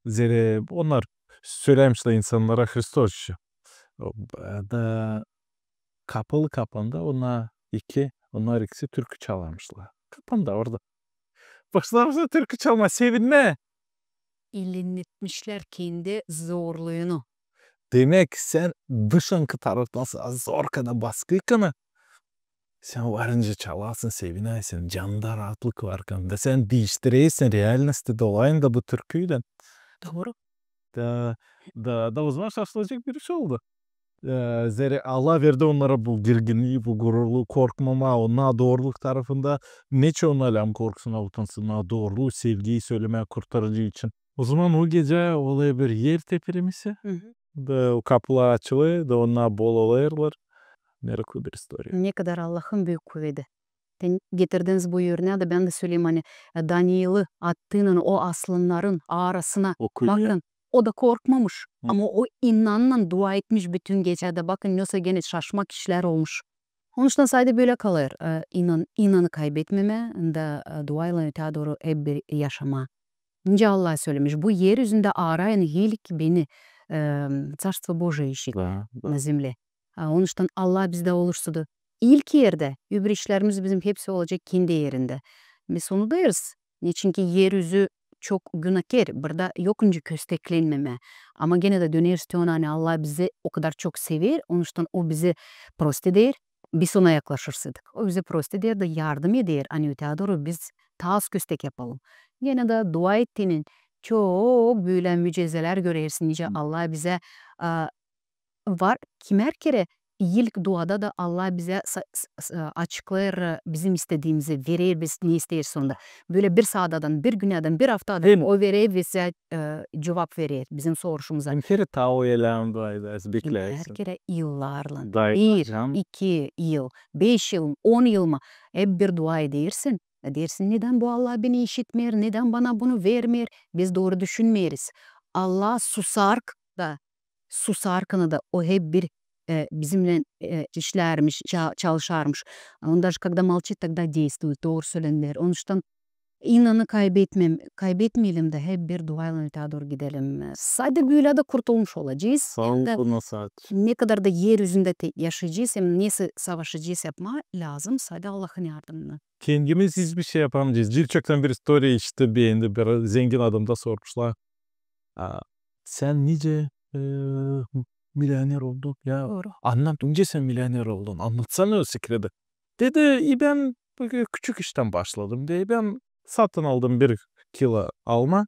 Zere onlar söylemişler insanlara Hristos işi. Da kapalı kapanda onlar ikisi türkü çalarmışlar. Kapanda orada. Başlarımızda türkü çalma sevinme. İlinletmişler kendi zorluğunu. Demek sen dışınki taraftan zor kana baskıykanı. Sen varınca çalarsın, sevinersin. Canında rahatlık var kanında. Sen değiştireysin realnosti dolayın da bu türküyle. Doğru. Da o zaman şaşılacak bir şey oldu. Zere Allah verdi onlara bu girginliği, bu gururlu korkmama, ona doğruluk tarafında neçe ona alam korkusuna utansına, doğruluğu, sevgiyi söylemeye kurtarıcı için. O zaman o gece olaya bir yer tepirmesi. Da o kapılar açılıyor, da onlar bol olayırlar. Meraklı bir istorya. Ne kadar Allah'ın büyük kuvveti. Getirdiniz bu örneği de ben de söyleyeyim hani Daniel'i attığının o aslanların arasına bakın. O da korkmamış. Ama o inanla dua etmiş bütün gecede. Bakın yoksa gene şaşmak işler olmuş. Onun için sadece böyle kalır. İnanı kaybetmeme da duayla öte doğru hep bir yaşama. Önce Allah söylemiş. Bu yeryüzünde arayın iyilik beni. Царство Божие ищет на земле. Onun için Allah bizde olursa da ilk yerde öbür işlerimiz bizim hepsi olacak kendi yerinde. Biz onu deriz. Çünkü yeryüzü çok günahkar. Burada yokunca kösteklenmeme. Ama gene de döneriz ona hani Allah bizi o kadar çok sever. Onun için o bizi prost eder. Biz ona yaklaşırsıdık. O bize prost eder de yardım eder. Hani öte doğru biz tas köstek yapalım. Gene de dua ettiğinin çok böyle mücizeler görersin. Nice Allah bize var. Kimer kere ilk duada da Allah bize açıklar bizim istediğimizi verir biz ne isteyiz sonunda. Böyle bir saadadan, bir günlerden, bir haftadan o verir bize cevap verir bizim soruşumuza. Bir kere ta o eylem duaydı. Her Beklersin. kere yıllarla. Dayı. 1, 2 yıl, 5 yıl, 10 yıl mı? Hep bir dua edersin. Dersin neden bu Allah beni işitmiyor, neden bana bunu vermiyor? Biz doğru düşünmeyiz. Allah susar da susarkını da o hep bir bizimle işlermiş, çalışarmış. Он даже когда молчит, тогда действует. Doğru söylenir. Onun için inanı kaybetmeyelim de hep bir duayla öte doğru gidelim. Sadece böyle de kurtulmuş olacağız. Sağ saat. Ne kadar da yeryüzünde yaşayacağız, hem neyse savaşacağız yapma lazım. Sadece Allah'ın yardımıyla. Kendimiz hiçbir şey yapamayacağız. Dilçok'tan bir story işte beğendi. Bir zengin adamda sormuşlar. Sen nice milyoner oldun ya. Doğru. Anlat önce sen milyoner oldun. Anlatsana o sekreti. Dedi ben küçük işten başladım. Dedi ben satın aldım 1 kilo alma.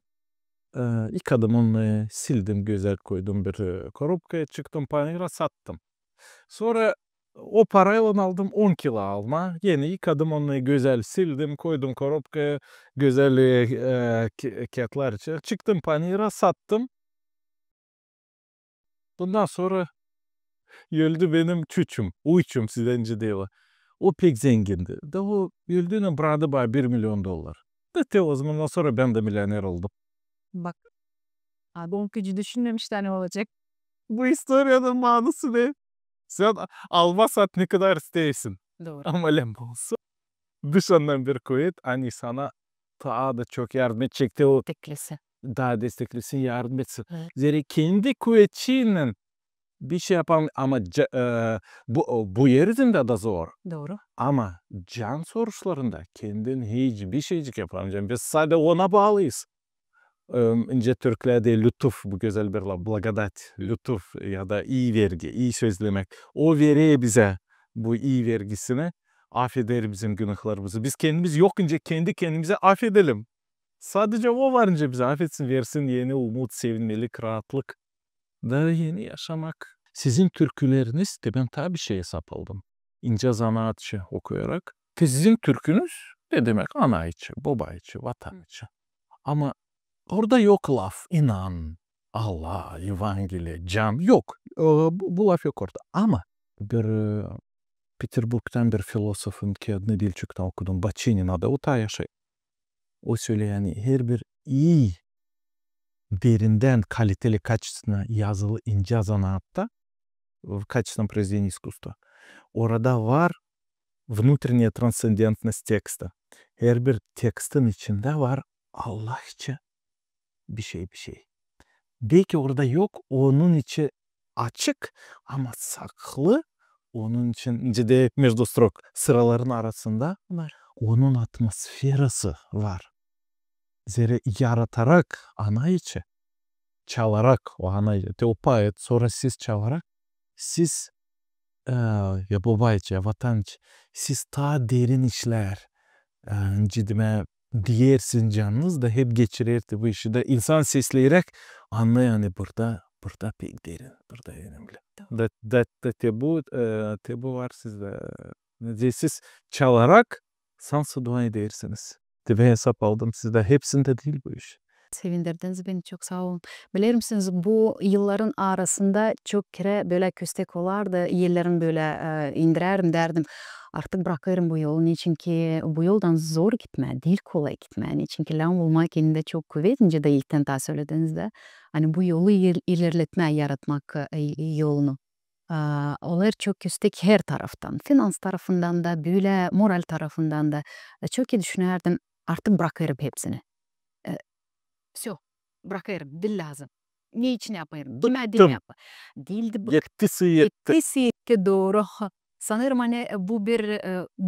İlk adımını sildim, güzel koydum bir korupkaya, çıktım panayıra sattım. Sonra o parayla aldım 10 kilo alma. Yeni ilk adım onu güzel sildim, koydum korupkaya, güzel kağıtlar için. Çıktım panayıra sattım. Bundan sonra öldü benim çüçüm, uyçum sizden değil. O pek zengindi. Da o öldüğünün bıradı bana $1 milyon. Da o zamandan sonra ben de milyoner oldum. Bak. Abi o gücü düşünmemişler ne olacak? Bu historianın manası ne? Sen almazsan ne kadar istersin. Doğru. Ama lem olsa dışından bir kuvvet hani sana daha da çok yardım edecekti, o Teklisi. daha desteklesin, yardım etsin. Evet. Zira kendi kuvvetiyle bir şey yapalım ama bu yeryüzünde de zor. Doğru. Ama can soruşlarında kendin hiçbir şeycik yapamayacaksın. Biz sadece ona bağlıyız. İnce Türklerde lütuf, bu güzel bir благодать, lütuf ya da iyi vergi, iyi sözlemek. O veriye bize bu iyi vergisini affeder bizim günahlarımızı. Biz kendimiz yokunca kendi kendimize affedelim. Sadece o varınca bize affetsin, versin yeni umut, sevinmelik, rahatlık. Daha yeni yaşamak. Sizin türküleriniz de ben tabii hesap aldım. İnce zanaatçı okuyarak. Ki sizin türkünüz ne demek? Ana içi, baba içi, vatan içi. Ama orada yok laf, inan, Allah, Evangeli, can yok. Bu laf yok orada. Ama bir Peterburg'dan bir filozofun ki adını Dilçuk'tan okudum. Baçinin adı. O ta yaşay. O söyle yani her bir iyi derinden kaliteli качественно yazılı ince zanaatta в качественном произведении искусства. Orada var внутренняя трансцендентность текста. Her bir tekstin içinde var Allah için bir şey. Belki orada yok, onun içi açık ama saklı. Onun için ince de между строк sıraların arasında Var. onun atmosferası var. Zere yaratarak ana içi, çalarak o ana içi. O poet sonra siz çalarak siz ya baba içi, ya vatan içi. Siz ta derin işler cidime diğersin canınız da hep geçirirdi bu işi de insan sesleyerek anla yani burada pek derin, burada önemli. Bu var sizde. Siz çalarak sansa dua edersiniz. Ve hesap aldım sizde. Hepsinde değil bu iş. Sevindirdiniz beni, çok sağ olun. Bilir misiniz, bu yılların arasında çok kere böyle köstek olardı. Yerlerin böyle indirerim derdim. Artık bırakırım bu yolu. Niçin ki bu yoldan zor gitme, değil kolay gitme. Niçin ki lan bulmak elinde çok kuvvetince de ilkten daha söylediğinizde. Hani bu yolu ilerletme, yaratmak yolunu. Onlar çok köstek her taraftan. Finans tarafından da, böyle moral tarafından da. Çok iyi düşünürdüm. Artık bırakırım hepsini. Все, bırakırım. Dil lazım. Ne için yapayım? Kime dil Bıktım. yap? Dildi Yettisi yetti. yetti doğru. Sanırım hani bu bir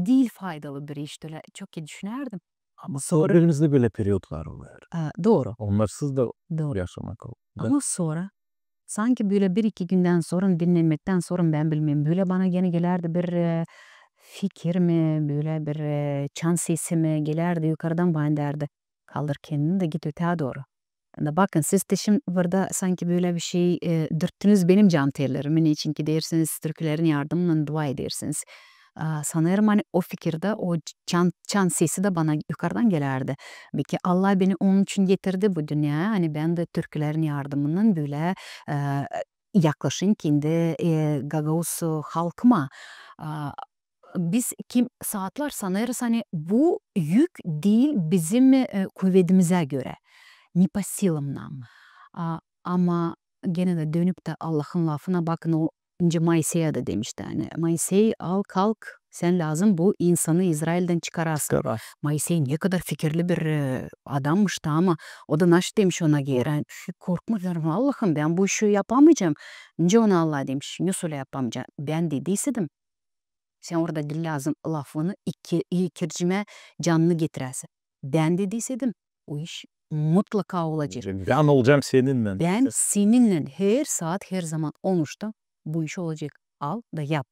dil faydalı bir iş. Öyle çok iyi düşünürdüm. Ama sabırınızda böyle periyotlar var. Doğru. Onlarsız da Doğru. yaşamak oldu. Ama sonra sanki böyle bir iki günden sonra dinlemekten sonra ben bilmiyorum. Böyle bana gene gelerdi bir fikir mi, böyle bir çan sesi mi gelerdi yukarıdan bana derdi. Kaldır kendini de git öteye doğru. Yani bakın siz de şimdi burada sanki böyle bir şey dürttünüz benim can tellerimi. Niçin ki dersiniz türkülerin yardımıyla dua edersiniz. Sanırım hani o fikirde o çan sesi de bana yukarıdan gelerdi. Belki Allah beni onun için getirdi bu dünyaya. Hani ben de türkülerin yardımının böyle yaklaşın kendi Gagavuz halkıma. Biz saatler sanırız hani bu yük değil bizim kuvvetimize göre. Не по силам нам. Ama gene de dönüp de Allah'ın lafına bakın, o önce Mayse'ye de demişti. Yani Mayse'yi al kalk, sen lazım bu insanı İsrail'den çıkarasın. Mayse ne kadar fikirli bir adammış da ama o da nasıl demiş ona geri. Yani, korkma diyorum, Allah'ım ben bu işi yapamayacağım. Önce ona Allah demiş. Nasıl yapamayacağım? Ben dediysedim. Sen orada dil lazım lafını ikircime canını getiresin. Ben dediyseydim o iş mutlaka olacak. Ben olacağım seninle. Ben seninle her saat her zaman olmuştu. Bu iş olacak. Al da yap.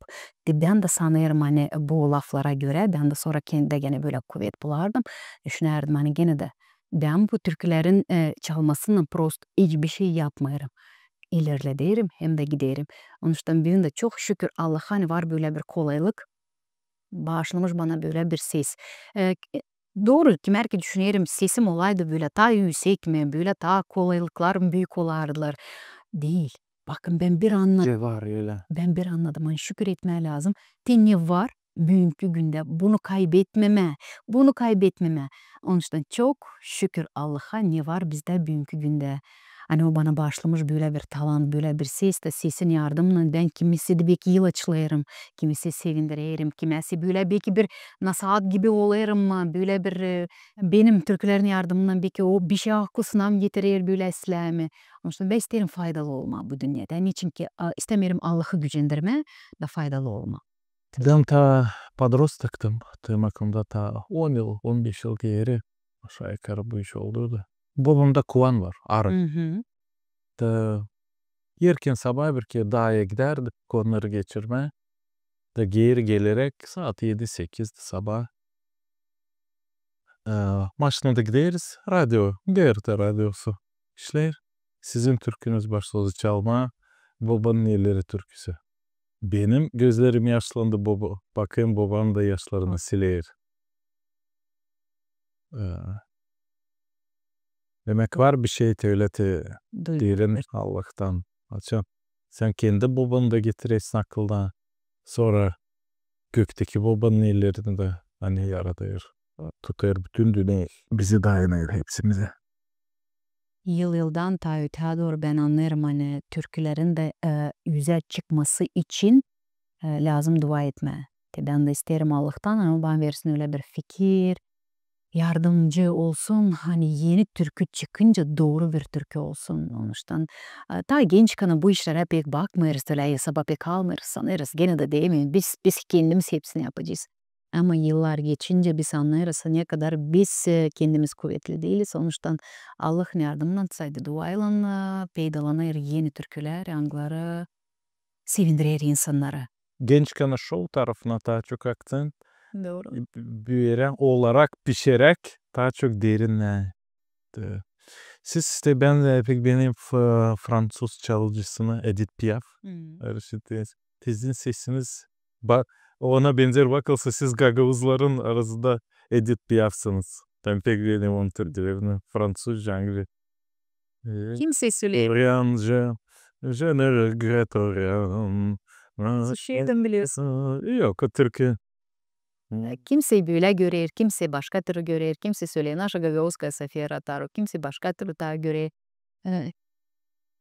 Ben de sanırım hani bu laflara göre ben de sonra kendi gene böyle kuvvet bulardım. Düşünerdim hani gene de ben bu türkülerin çalmasının prost hiçbir şey yapmıyorum. İlerlerim hem de giderim. Onun için benim de çok şükür Allah'a hani var böyle bir kolaylık. Bağışlamış bana böyle bir ses. Doğru ki belki düşünelim sesim olaydı böyle ta yüksek mi, böyle ta kolaylıklar büyük olardılar. Değil. Bakın ben bir anladım. Var öyle. Ben bir anladım. Hani şükür etmeye lazım. Ne var? Bugünkü günde bunu kaybetmeme. Onun için çok şükür Allah'a ne var bizde bugünkü günde. Hani o bana bağışlamış böyle bir talant, böyle bir ses de sesin yardımıyla ben kimisi de belki yıl açılayırım, kimisi sevindirerim, kimisi böyle belki bir nasihat gibi olayırım, böyle bir benim türkülerin yardımıyla belki o bir şey hakkısından getirir böyle İslam'ı. Onun için ben isterim faydalı olma bu dünyada. Niçin ki istemiyorum Allah'ı gücendirme da faydalı olma. Ben ta подростоктым. Tırmakımda ta 10 yıl, 15 yıl geri aşağı yukarı bu iş oldu da. Babamda kovan var, arı. Da erken sabah bir kere dağa giderdik konuları geçirme. Da geri gelerek saat 7-8 sabah maşinada gideriz. Radyo, GRT radyosu işler. Sizin türkünüz başladı çalma. Babanın elleri türküsü. Benim gözlerim yaşlandı baba. Bakın babam da yaşlarını siler. Demek var bir şey söyleti derin Allah'tan. Açam. Sen kendi babanı da getiresin akıldan. Sonra gökteki babanın ellerini de hani yaratır. Tutar bütün dünyayı. Bizi dayanır hepsimize. Yıldan ta öteye doğru ben anlarım hani türkülerin de yüze çıkması için lazım dua etme. Ben de isterim Allah'tan ama bana versin öyle bir fikir, yardımcı olsun hani yeni türkü çıkınca doğru bir türkü olsun onuştan. Ta gençken bu işlere pek bakmıyoruz, öyle hesaba pek almıyoruz sanırız. Gene de değil mi? Biz kendimiz hepsini yapacağız. Ama yıllar geçince biz anlarız ne kadar biz kendimiz kuvvetli değiliz. Sonuçta Allah'ın yardımından saydı duayla peydalanır yeni türküler, angları sevindirir insanları. Gençken şov tarafına daha çok akcent. Doğru. Büyüyen olarak pişerek daha çok derinle. Siz işte ben de pek benim Fransız çalgıcısını Edith Piaf. Sizin sesiniz ona benzer bakılsa siz Gagavuzların arasında Edith Piaf'sınız. Ben pek benim onun türkülerini Fransızca gibi. Kimse söylüyor. Rien, je ne regrette rien. Şeyden biliyorsun. Yok o türkü. Kimse böyle görür, kimse başka türlü görür, kimse söylüyor. Naša Gagauska Sofia Rataro, kimse başka türlü daha görür.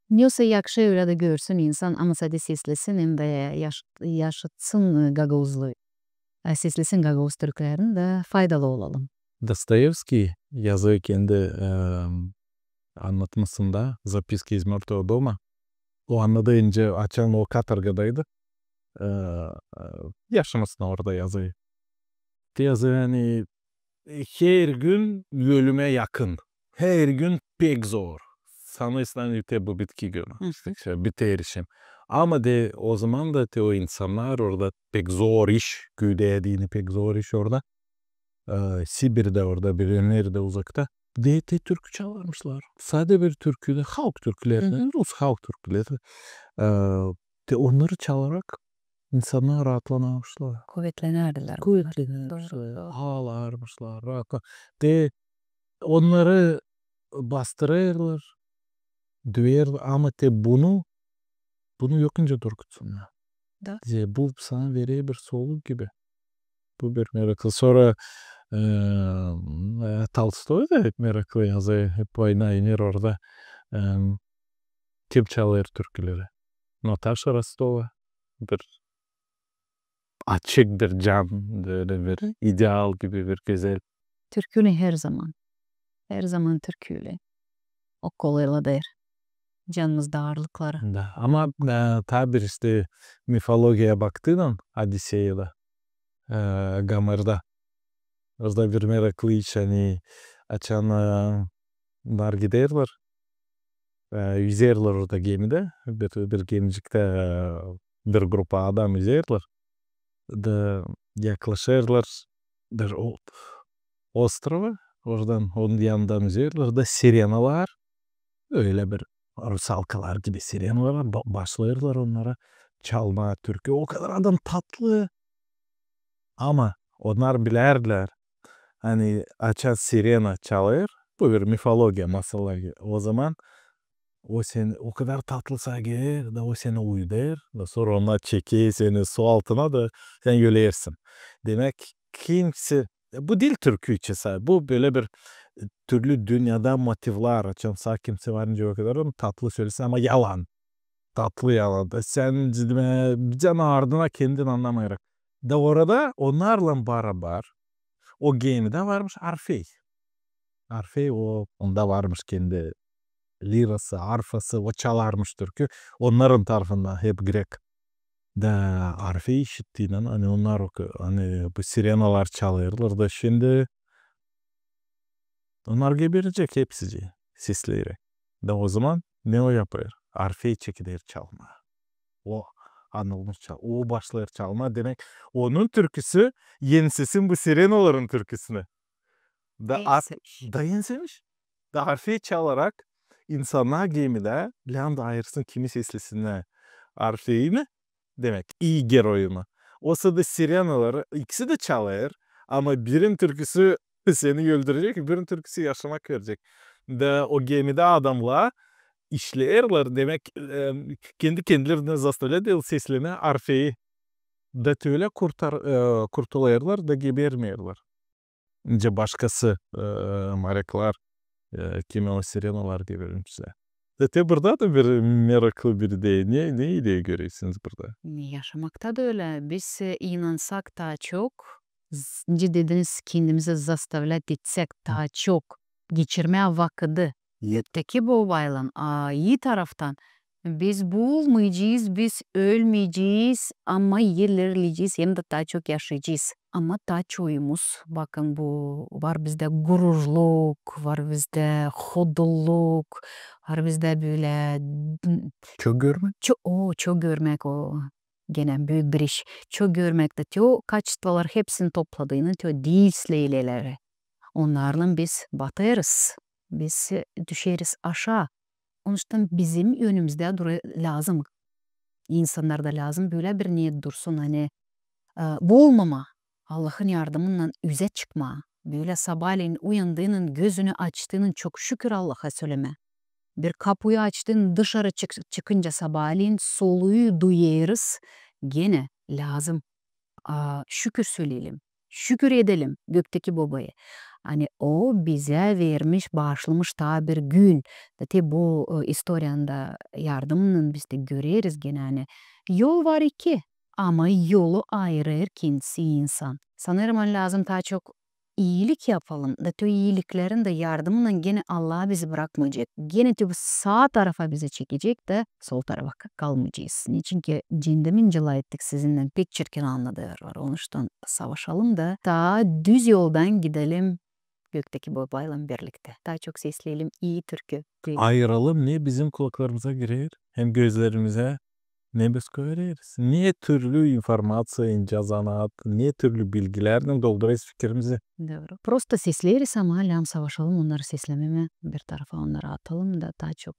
Neyse yakşı öyle de görsün insan ama sadece seslesin hem de yaşatsın Gagauzlu. Seslesin Gagauz türkülerini de faydalı olalım. Dostoyevski yazıyor kendi anlatmasında Zapiski iz Mrtvog doma. O anladığınca açan o katorgadaydı. Yaşamasına orada yazıyor. Yazıyor hani her gün ölüme yakın. Her gün pek zor. Sanırsın öte bu bitki günü. İşte biter işim. Ama de o zaman da o insanlar orada pek zor iş. Güdediğini pek zor iş orada. Sibir'de orada bir nerede uzakta. De türkü çalarmışlar. Sade bir türküde halk türküleri, Rus halk türküleri. De onları çalarak insanlar rahatlanmışlar. Kuvvetlenirdiler. Ağlarmışlar. De onları bastırırlar. Düğer ama de bunu yokunca durgutsun. Da. Bu sana veriyor bir soluk gibi. Bu bir meraklı. Sonra Tolstoy da hep meraklı yazıyor. Hep oynayınır orada. Kim çalır türküleri? Natasha Rostova. Bir açık bir can. Böyle bir ideal gibi bir güzel. Türküyle her zaman. Her zaman türküyle. O kolayla der. Canımızda ağırlıkları. Da. Ama tabi işte mitolojiye baktığın Odiseya'da, Gamar'da. Orada bir meraklı iş hani açanlar giderler. Yüzerler orada gemide. Bir gemicikte bir grupa adam yüzerler. Da yaklaşırlar bir ostrova. Oradan onun yanından yüzerler. Da sirenalar. Öyle bir Rus halkalar gibi sirenalar başlarlar onlara. Çalma türkü. O kadar adam tatlı. Ama onlar bilerler. Hani açan sirena çalır. Bu bir mitoloji masalı. O zaman o seni o kadar tatlısa gelir da o seni uyder. Da sonra onlar çekiyor seni su altına da sen yölersin. Demek kimse Bu değil türkü içese. Bu böyle bir türlü dünyada motivlar açan kimse varınca o kadar onu tatlı söylesin ama yalan. Tatlı yalan da sen cidme bir cana ardına kendin anlamayarak. Da orada onlarla beraber o gemide varmış Arfey. Arfey onda varmış kendi lirası, arfası, o çalarmış türkü. Onların tarafından hep Grek. Da Arfey işittiğiyle hani onlar hani bu sirenalar çalıyorlar da şimdi onlar geberecek hepsici sesleri. Da o zaman ne o yapıyor? Arfey çekilir çalma. O anılmış o başlar çalma demek. Onun türküsü yensesin bu sirenaların türküsüne. Da yensemiş. Da Arfey çalarak insanlar gemide landa ayırsın kimi seslisine Arfey'ini demek. İyi geroyunu. O sırada sirenaları ikisi de çalıyor ama birin türküsü seni öldürecek, birin türküsü yaşamak verecek. Da o gemide adamlar işlerler demek kendi kendilerine zastavляют seslerini Arfe'yi da öyle kurtuluyorlar da gebermiyorlar. İnce başkası mareklar kimi o sirenalar geberimse. Zaten burada da bir meraklı bir değil. Ne ile görüyorsunuz burada? Yaşamakta da öyle. Biz inansak daha çok, dediniz kendimizi zastavlat etsek daha çok geçirmeye vakıdı. Öteki bu baylan iyi taraftan biz bulmayacağız, biz ölmeyeceğiz ama ilerleyeceğiz hem de daha çok yaşayacağız. Ama daha çoğumuz bakın bu var bizde gururluk, var bizde hoduluk, var bizde böyle Çok görmek? çok görmek o gene büyük bir iş. Çok görmek de o kaçtalar hepsini topladığını değil leyleleri. Onlarla biz batarız. Biz düşeriz aşağı. Onun için bizim önümüzde lazım. İnsanlarda lazım böyle bir niyet dursun. Hani boğulmama. Allah'ın yardımıyla üze çıkma. Böyle sabahleyin uyandığının gözünü açtığının çok şükür Allah'a söyleme. Bir kapıyı açtın dışarı çıkınca sabahleyin soluyu duyarız. Gene lazım. Şükür söyleyelim. Şükür edelim gökteki babaya. Hani o bize vermiş, bağışlamış daha bir gün. Zaten bu historiyanda yardımının biz de göreriz gene hani. Yol var iki ama yolu ayırır kendisi insan. Sanırım lazım daha çok iyilik yapalım. Da o iyiliklerin de yardımıyla gene Allah bizi bırakmayacak. Gene de sağ tarafa bizi çekecek de sol tarafa kalmayacağız. Niçin ki cindemin cila ettik sizinle pek çirkin anladığı var. Onun için savaşalım da daha düz yoldan gidelim gökteki babayla birlikte. Daha çok sesleyelim iyi türkü. Ayıralım ne bizim kulaklarımıza girer hem gözlerimize ne biz görürüz. Niye türlü informasyon, incazanat, niye türlü bilgilerle doldururuz fikrimizi. Doğru. Prosto sesleriz ama hala savaşalım onları seslememe bir tarafa onları atalım da daha çok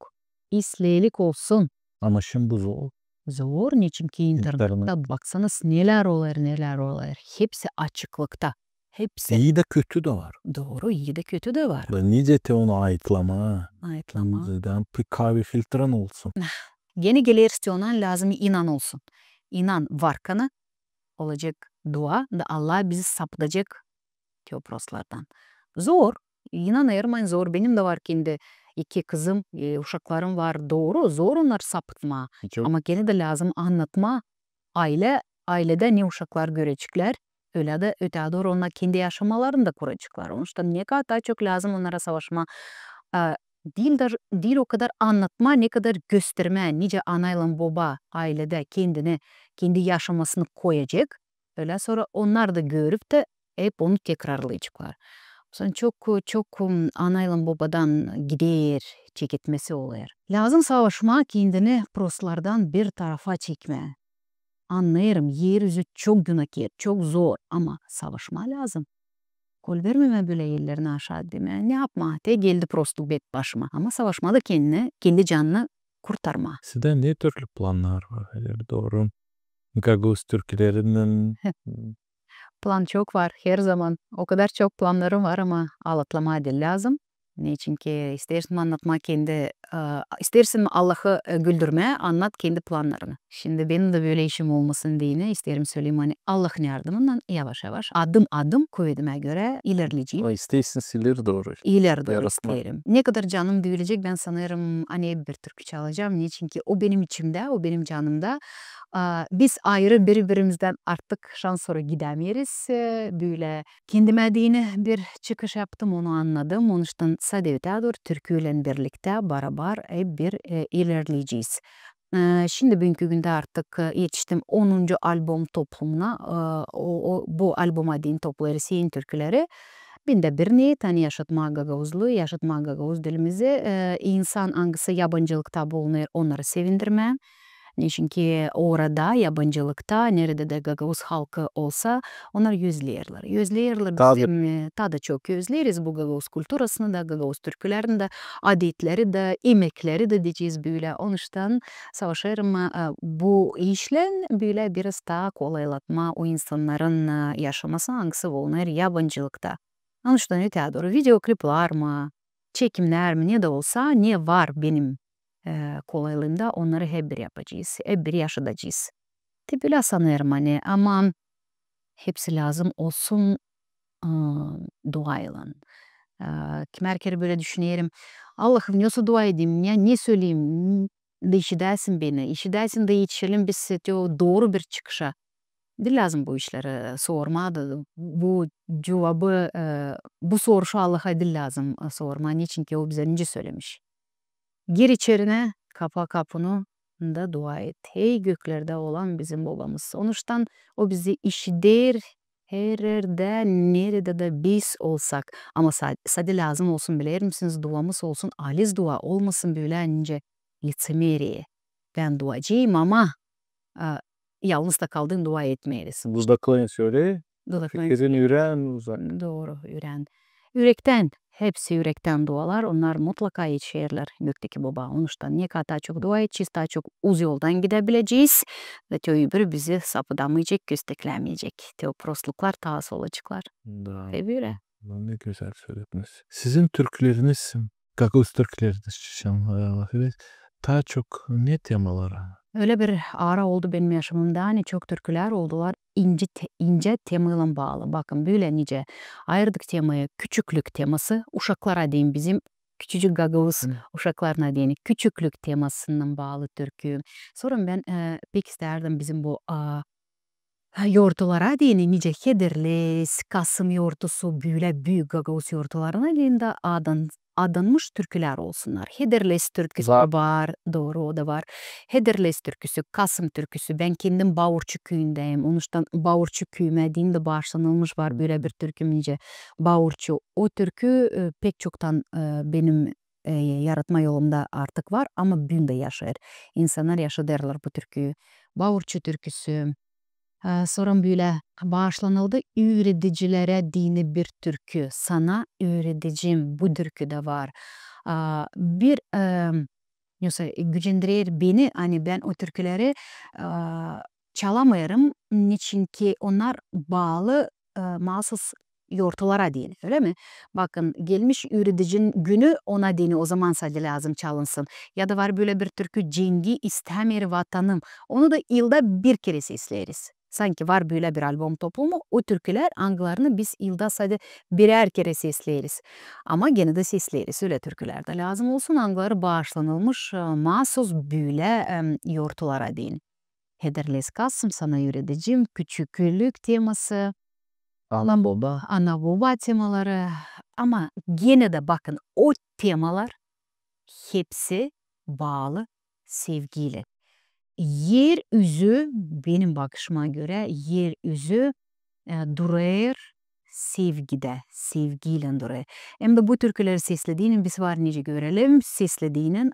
isleyelik olsun. Ama şimdi zor. Zor niçin ki internette baksanız neler oluyor. Hepsi açıklıkta. Hepsi. İyi de kötü de var. Doğru iyi de kötü de var. Nice te onu ayıtlama. Ayıtlama. Zaten bir kahve filtren olsun. Yeni gelirse lazım inan olsun. İnan var kanı olacak dua da Allah bizi saptacak teoproslardan. Zor. İnan ayırmayın zor. Benim de var kendi 2 kızım, uşaklarım var. Doğru. Zor onlar sapıtma. Çok. Ama gene de lazım anlatma. Ailede ne uşaklar görecekler. Öyle de öte doğru onlar kendi yaşamalarını da kuracaklar. Onun için ne kadar daha çok lazım onlara savaşma. Değil o kadar anlatma ne kadar gösterme. Nice anayla baba ailede kendi yaşamasını koyacak. Öyle sonra onlar da görüp de hep onu tekrarlayacaklar. Sonra çok anayla babadan gider çekitmesi oluyor. Lazım savaşma kendini proslardan bir tarafa çekme. Anlayırım yeryüzü çok günahkar, çok zor ama savaşma lazım. Kol vermeme böyle yerlerini aşağı deme. Ne yapma? De geldi prostluk bet başıma. Ama savaşmada kendi canını kurtarma. Sizde ne türlü planlar var? Doğru. Gagavuz türkülerinin Plan çok var her zaman. O kadar çok planlarım var ama anlatmaya da lazım. Niçin ki istersen anlatma kendi istersin mi Allah'ı güldürme, anlat kendi planlarını. Şimdi benim de böyle işim olmasın diye isterim söyleyeyim, hani Allah'ın yardımından yavaş yavaş adım adım kuvvetime göre ilerleyeceğim. O isteysiniz ileri doğru. İleri doğru Yaratma. isterim. Ne kadar canım büyüyecek ben sanırım hani bir türkü çalacağım. Niçin ki o benim içimde, o benim canımda. Biz ayrı birbirimizden artık şans sonra gidemeyiz. Böyle kendime dini bir çıkış yaptım, onu anladım. Onun için sadece türküyle birlikte beraber bir ilerleyeceğiz. Şimdi bugünkü günde artık yetiştim 10. albüm toplumuna. Bu albüma din toplarız yeni türküleri. Binde bir niyet, hani yaşatma Gagavuzlu, yaşatma Gagavuz dilimizi. İnsan hangisi yabancılıkta bulunur onları sevindirme. Çünkü orada yabancılıkta nerede de Gagavuz halkı olsa onlar yüzlerler. Yüzlerler bizim daha da çok yüzleriz bu Gagavuz kulturasını da, Gagavuz türkülerini de, adetleri de, emekleri de diyeceğiz böyle. Onun için savaşırım bu işle böyle biraz daha kolaylatma o insanların yaşaması hangisi bulunur yabancılıkta. Onun için öte doğru videoklipler mi, çekimler mi ne de olsa ne var benim kolaylığında onları hep bir yapacağız, hep bir yaşayacağız. Böyle sanırım hani ama hepsi lazım olsun duayla. Kimer kere böyle düşünüyorum. Allah'ım nasıl dua edeyim ya, ne söyleyeyim de işidersin beni, işidersin de yetişelim biz doğru bir çıkışa. De lazım bu işleri sormadı. Bu cevabı, bu soruşu Allah'a dil lazım sorma. Niçin ki o bize önce söylemiş. Gir içerine, kapa kapını da dua et. Hey göklerde olan bizim babamız. Sonuçtan o bizi işidir her yerde, nerede de biz olsak. Ama sadece lazım olsun bilir misiniz? Duamız olsun. Aliz dua olmasın böyle önce лицемерие. Ben duacıyım ama yalnız da kaldığın dua etmeyiz. Dudaklayın söyle. Dudaklayın. Fikrin yüreğin uzak. Doğru, yürekten. Hepsi yürekten dualar. Onlar mutlaka yetişirler gökteki baba. Onun için ne kadar çok dua edeceğiz, daha çok uz yoldan gidebileceğiz. Ve öbürü bizi sapıdamayacak, kösteklemeyecek. Teoprosluklar, daha solacıklar. Da. Ve böyle. Ne güzel söylediniz. Sizin türküleriniz, Gagavuz türküleriniz daha çok ne temalara? Öyle bir ara oldu benim yaşamımda. Hani çok türküler oldular. İnce temayla bağlı. Bakın böyle nice ayırdık temayı. Küçüklük teması. Uşaklara deyin bizim. Küçücük Gagavuz uşaklarına deyin. Küçüklük temasından bağlı türkü. Sonra ben pek isterdim bizim bu yortulara deyin. Nice Hederles, Kasım yortusu, böyle büyük Gagavuz yortularına deyin de adanmış türküler olsunlar. Hederles türküsü var. Doğru, o da var. Hederles türküsü, Kasım türküsü. Ben kendim Bağurçu köyündeyim. Onun için Bağurçu köyüme deyin de bağışlanılmış var böyle bir türküm nice. Bağurçu. O türkü pek çoktan benim yaratma yolumda artık var ama bugün yaşar. İnsanlar yaşadılar bu türküyü. Bağurçu türküsü. Sonra böyle bağışlanıldı. Öğreticilere dini bir türkü. Sana öğreteceğim bu türkü de var. Bir gücendirir beni. Hani ben o türküleri çalamıyorum. Niçin ki onlar bağlı mahsus yortulara değil. Öyle mi? Bakın gelmiş öğreticinin günü ona dini o zaman sadece lazım çalınsın. Ya da var böyle bir türkü Cengi istemir vatanım. Onu da yılda bir kere sesleriz. Sanki var böyle bir albüm toplumu. O türküler anglarını biz yılda sadece birer kere sesleriz. Ama gene de sesleriz. Öyle türküler de lazım olsun. Angları bağışlanılmış mahsus böyle yortulara deyin. Hederles Kasım sana öğreteceğim. Küçüklük teması. Ana baba. Ana baba temaları. Ama gene de bakın o temalar hepsi bağlı sevgiyle. Yeryüzü benim bakışıma göre yeryüzü durur sevgide, sevgiyle durur. Hem de bu türküleri seslediğinin biz var nice görelim. Seslediğinin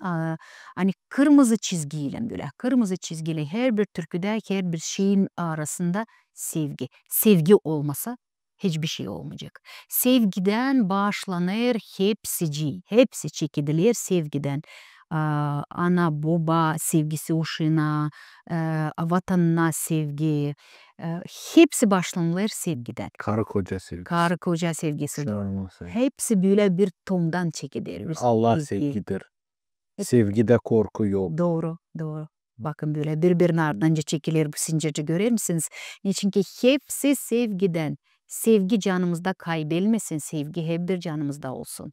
hani kırmızı çizgiyle böyle. Kırmızı çizgiyle her bir türküde, her bir şeyin arasında sevgi. Sevgi olmasa hiçbir şey olmayacak. Sevgiden başlanır hepsi çekilir sevgiden. Ana baba sevgisi uşuna, vatanına sevgi, hepsi başlanılır sevgiden. Karı koca sevgisi. Karı koca sevgisi. Şarması. Hepsi böyle bir tondan çekilir. Allah sevgidir. Sevgide korku yok. Doğru, doğru. Bakın böyle birbirinin ardınca çekilir bu zincirci, görür misiniz? Çünkü hepsi sevgiden. Sevgi canımızda kaybetmesin. Sevgi hep bir canımızda olsun.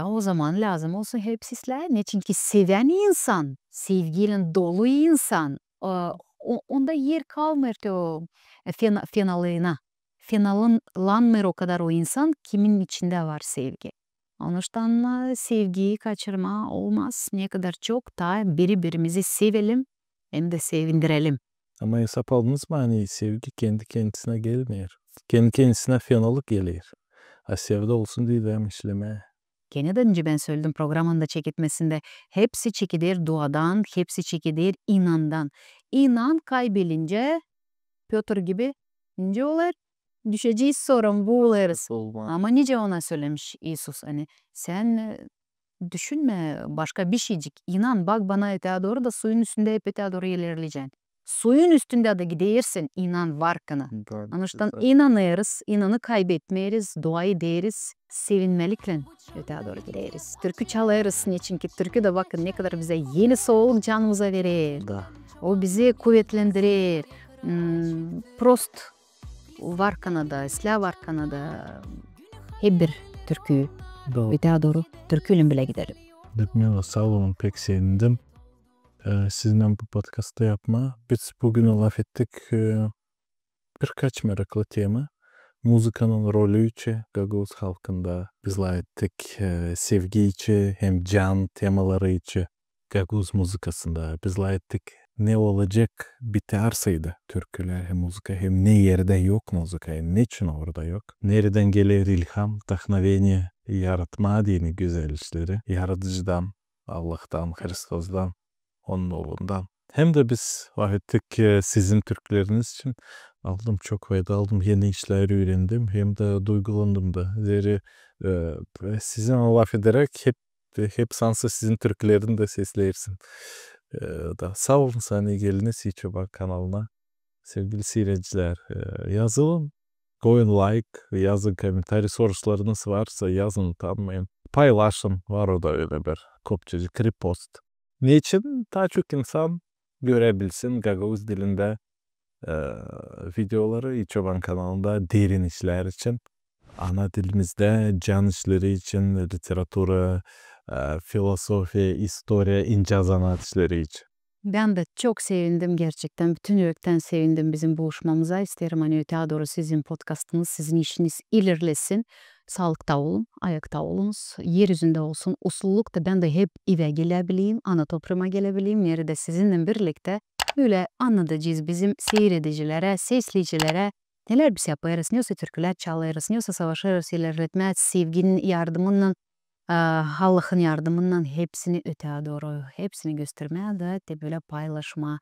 O zaman lazım olsun hepsizler. Ne? Çünkü seven insan, sevgiyle dolu insan, onda yer kalmıyor ki o finalına. Finalanmıyor o kadar o insan kimin içinde var sevgi. Onuştan sevgiyi kaçırma olmaz. Ne kadar çok da birbirimizi sevelim hem de sevindirelim. Ama hesap aldınız mı hani sevgi kendi kendisine gelmiyor. Kendi kendisine fenalık geliyor. Sevde olsun diye demişleme. Gene de önce ben söyledim programın da çekitmesinde. Hepsi çekilir duadan, hepsi çekilir inandan. İnan kaybelince Piotr gibi nice olur. Düşeceğiz sorun buğularız. Ama nice ona söylemiş İsus. Hani sen düşünme başka bir şeycik. İnan bak bana öteye doğru da suyun üstünde hep öteye doğru ilerleyeceksin. Suyun üstünde de gidersin inan varkına. Anlaştan inanırız, inanı kaybetmeyiz, duayı deriz, sevinmelikle öteye doğru gideriz. Türkü çalarız ne çünkü türkü de bakın ne kadar bize yeni soğuk canımıza verir. O bizi kuvvetlendirir. Prost varkana da, silah varkana da hep bir türkü. Öteye doğru türküyle bile giderim. Bilmiyorum, sağ olun, pek sevindim. Sizinle bu podcast'ta yapma. Biz bugün laf ettik birkaç meraklı tema. Müzikanın rolü için Gagavuz halkında biz laf ettik. Sevgi için hem can temaları için Gagavuz müzikasında biz laf ettik. Ne olacak biterseydi türküler hem müzika hem ne yerde yok müzika ne için orada yok. Nereden gelir ilham, tahnaviye, yaratma dini güzel işleri. Yaratıcıdan, Allah'tan, Hristos'dan, onun oğlundan. Hem de biz vakittik sizin türküleriniz için aldım, çok fayda aldım. Yeni işler öğrendim. Hem de duygulandım da. Zeri sizin laf ederek hep sansa sizin türkülerini de seslersin. Da sağ olun sana geliniz YouTube'a kanalına. Sevgili seyirciler yazılın. Koyun like, yazın komentari, sorularınız varsa yazın, utanmayın. Paylaşın, var o da öyle bir kopçacı repost. Niçin? Daha çok insan görebilsin Gagavuz dilinde videoları YouTube'un kanalında derin işler için. Ana dilimizde can işleri için, literatüra, filosofi, historia, ince zanaat işleri için. Ben de çok sevindim gerçekten. Bütün yürekten sevindim bizim buluşmamıza. İsterim hani öteye doğru sizin podcastınız, sizin işiniz ilerlesin. Sağlıkta olun, ayakta olunuz, yeryüzünde olsun. Usulluk da ben de hep eve gelebileyim, ana toprağıma gelebileyim. Nerede sizinle birlikte böyle anlatacağız bizim seyredicilere, sesleyicilere. Neler biz yaparız, neyse türküler çalarız, neyse savaşırız, ilerletmez, sevginin yardımından, Allah'ın yardımından hepsini öteye doğru, hepsini göstermeye de böyle paylaşma.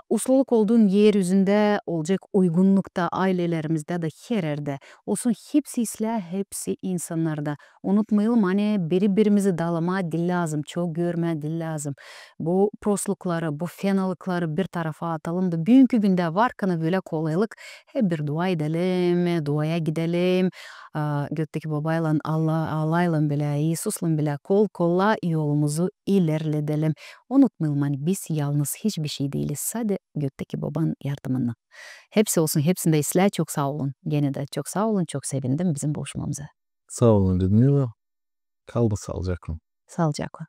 Usluluk olduğun yeryüzünde olacak uygunlukta, ailelerimizde de her yerde olsun. Hepsi islah, hepsi insanlarda. Unutmayalım hani birbirimizi dağlama dil lazım, çok görme dil lazım. Bu proslukları, bu fenalıkları bir tarafa atalım da bugünkü günde varkana böyle kolaylık hep bir dua edelim, duaya gidelim. Gökteki babayla Allah'la bile, İsus'la bile kol kolla yolumuzu ilerledelim. Unutmayalım hani biz yalnız hiçbir şey değiliz. Sadece gökteki babanın yardımına. Hepsi olsun, hepsinde ıslah, çok sağ olun. Gene de çok sağ olun, çok sevindim bizim buluşmamıza. Sağ olun Людмила. Kaldı sağlıcakla. Sağlıcakla.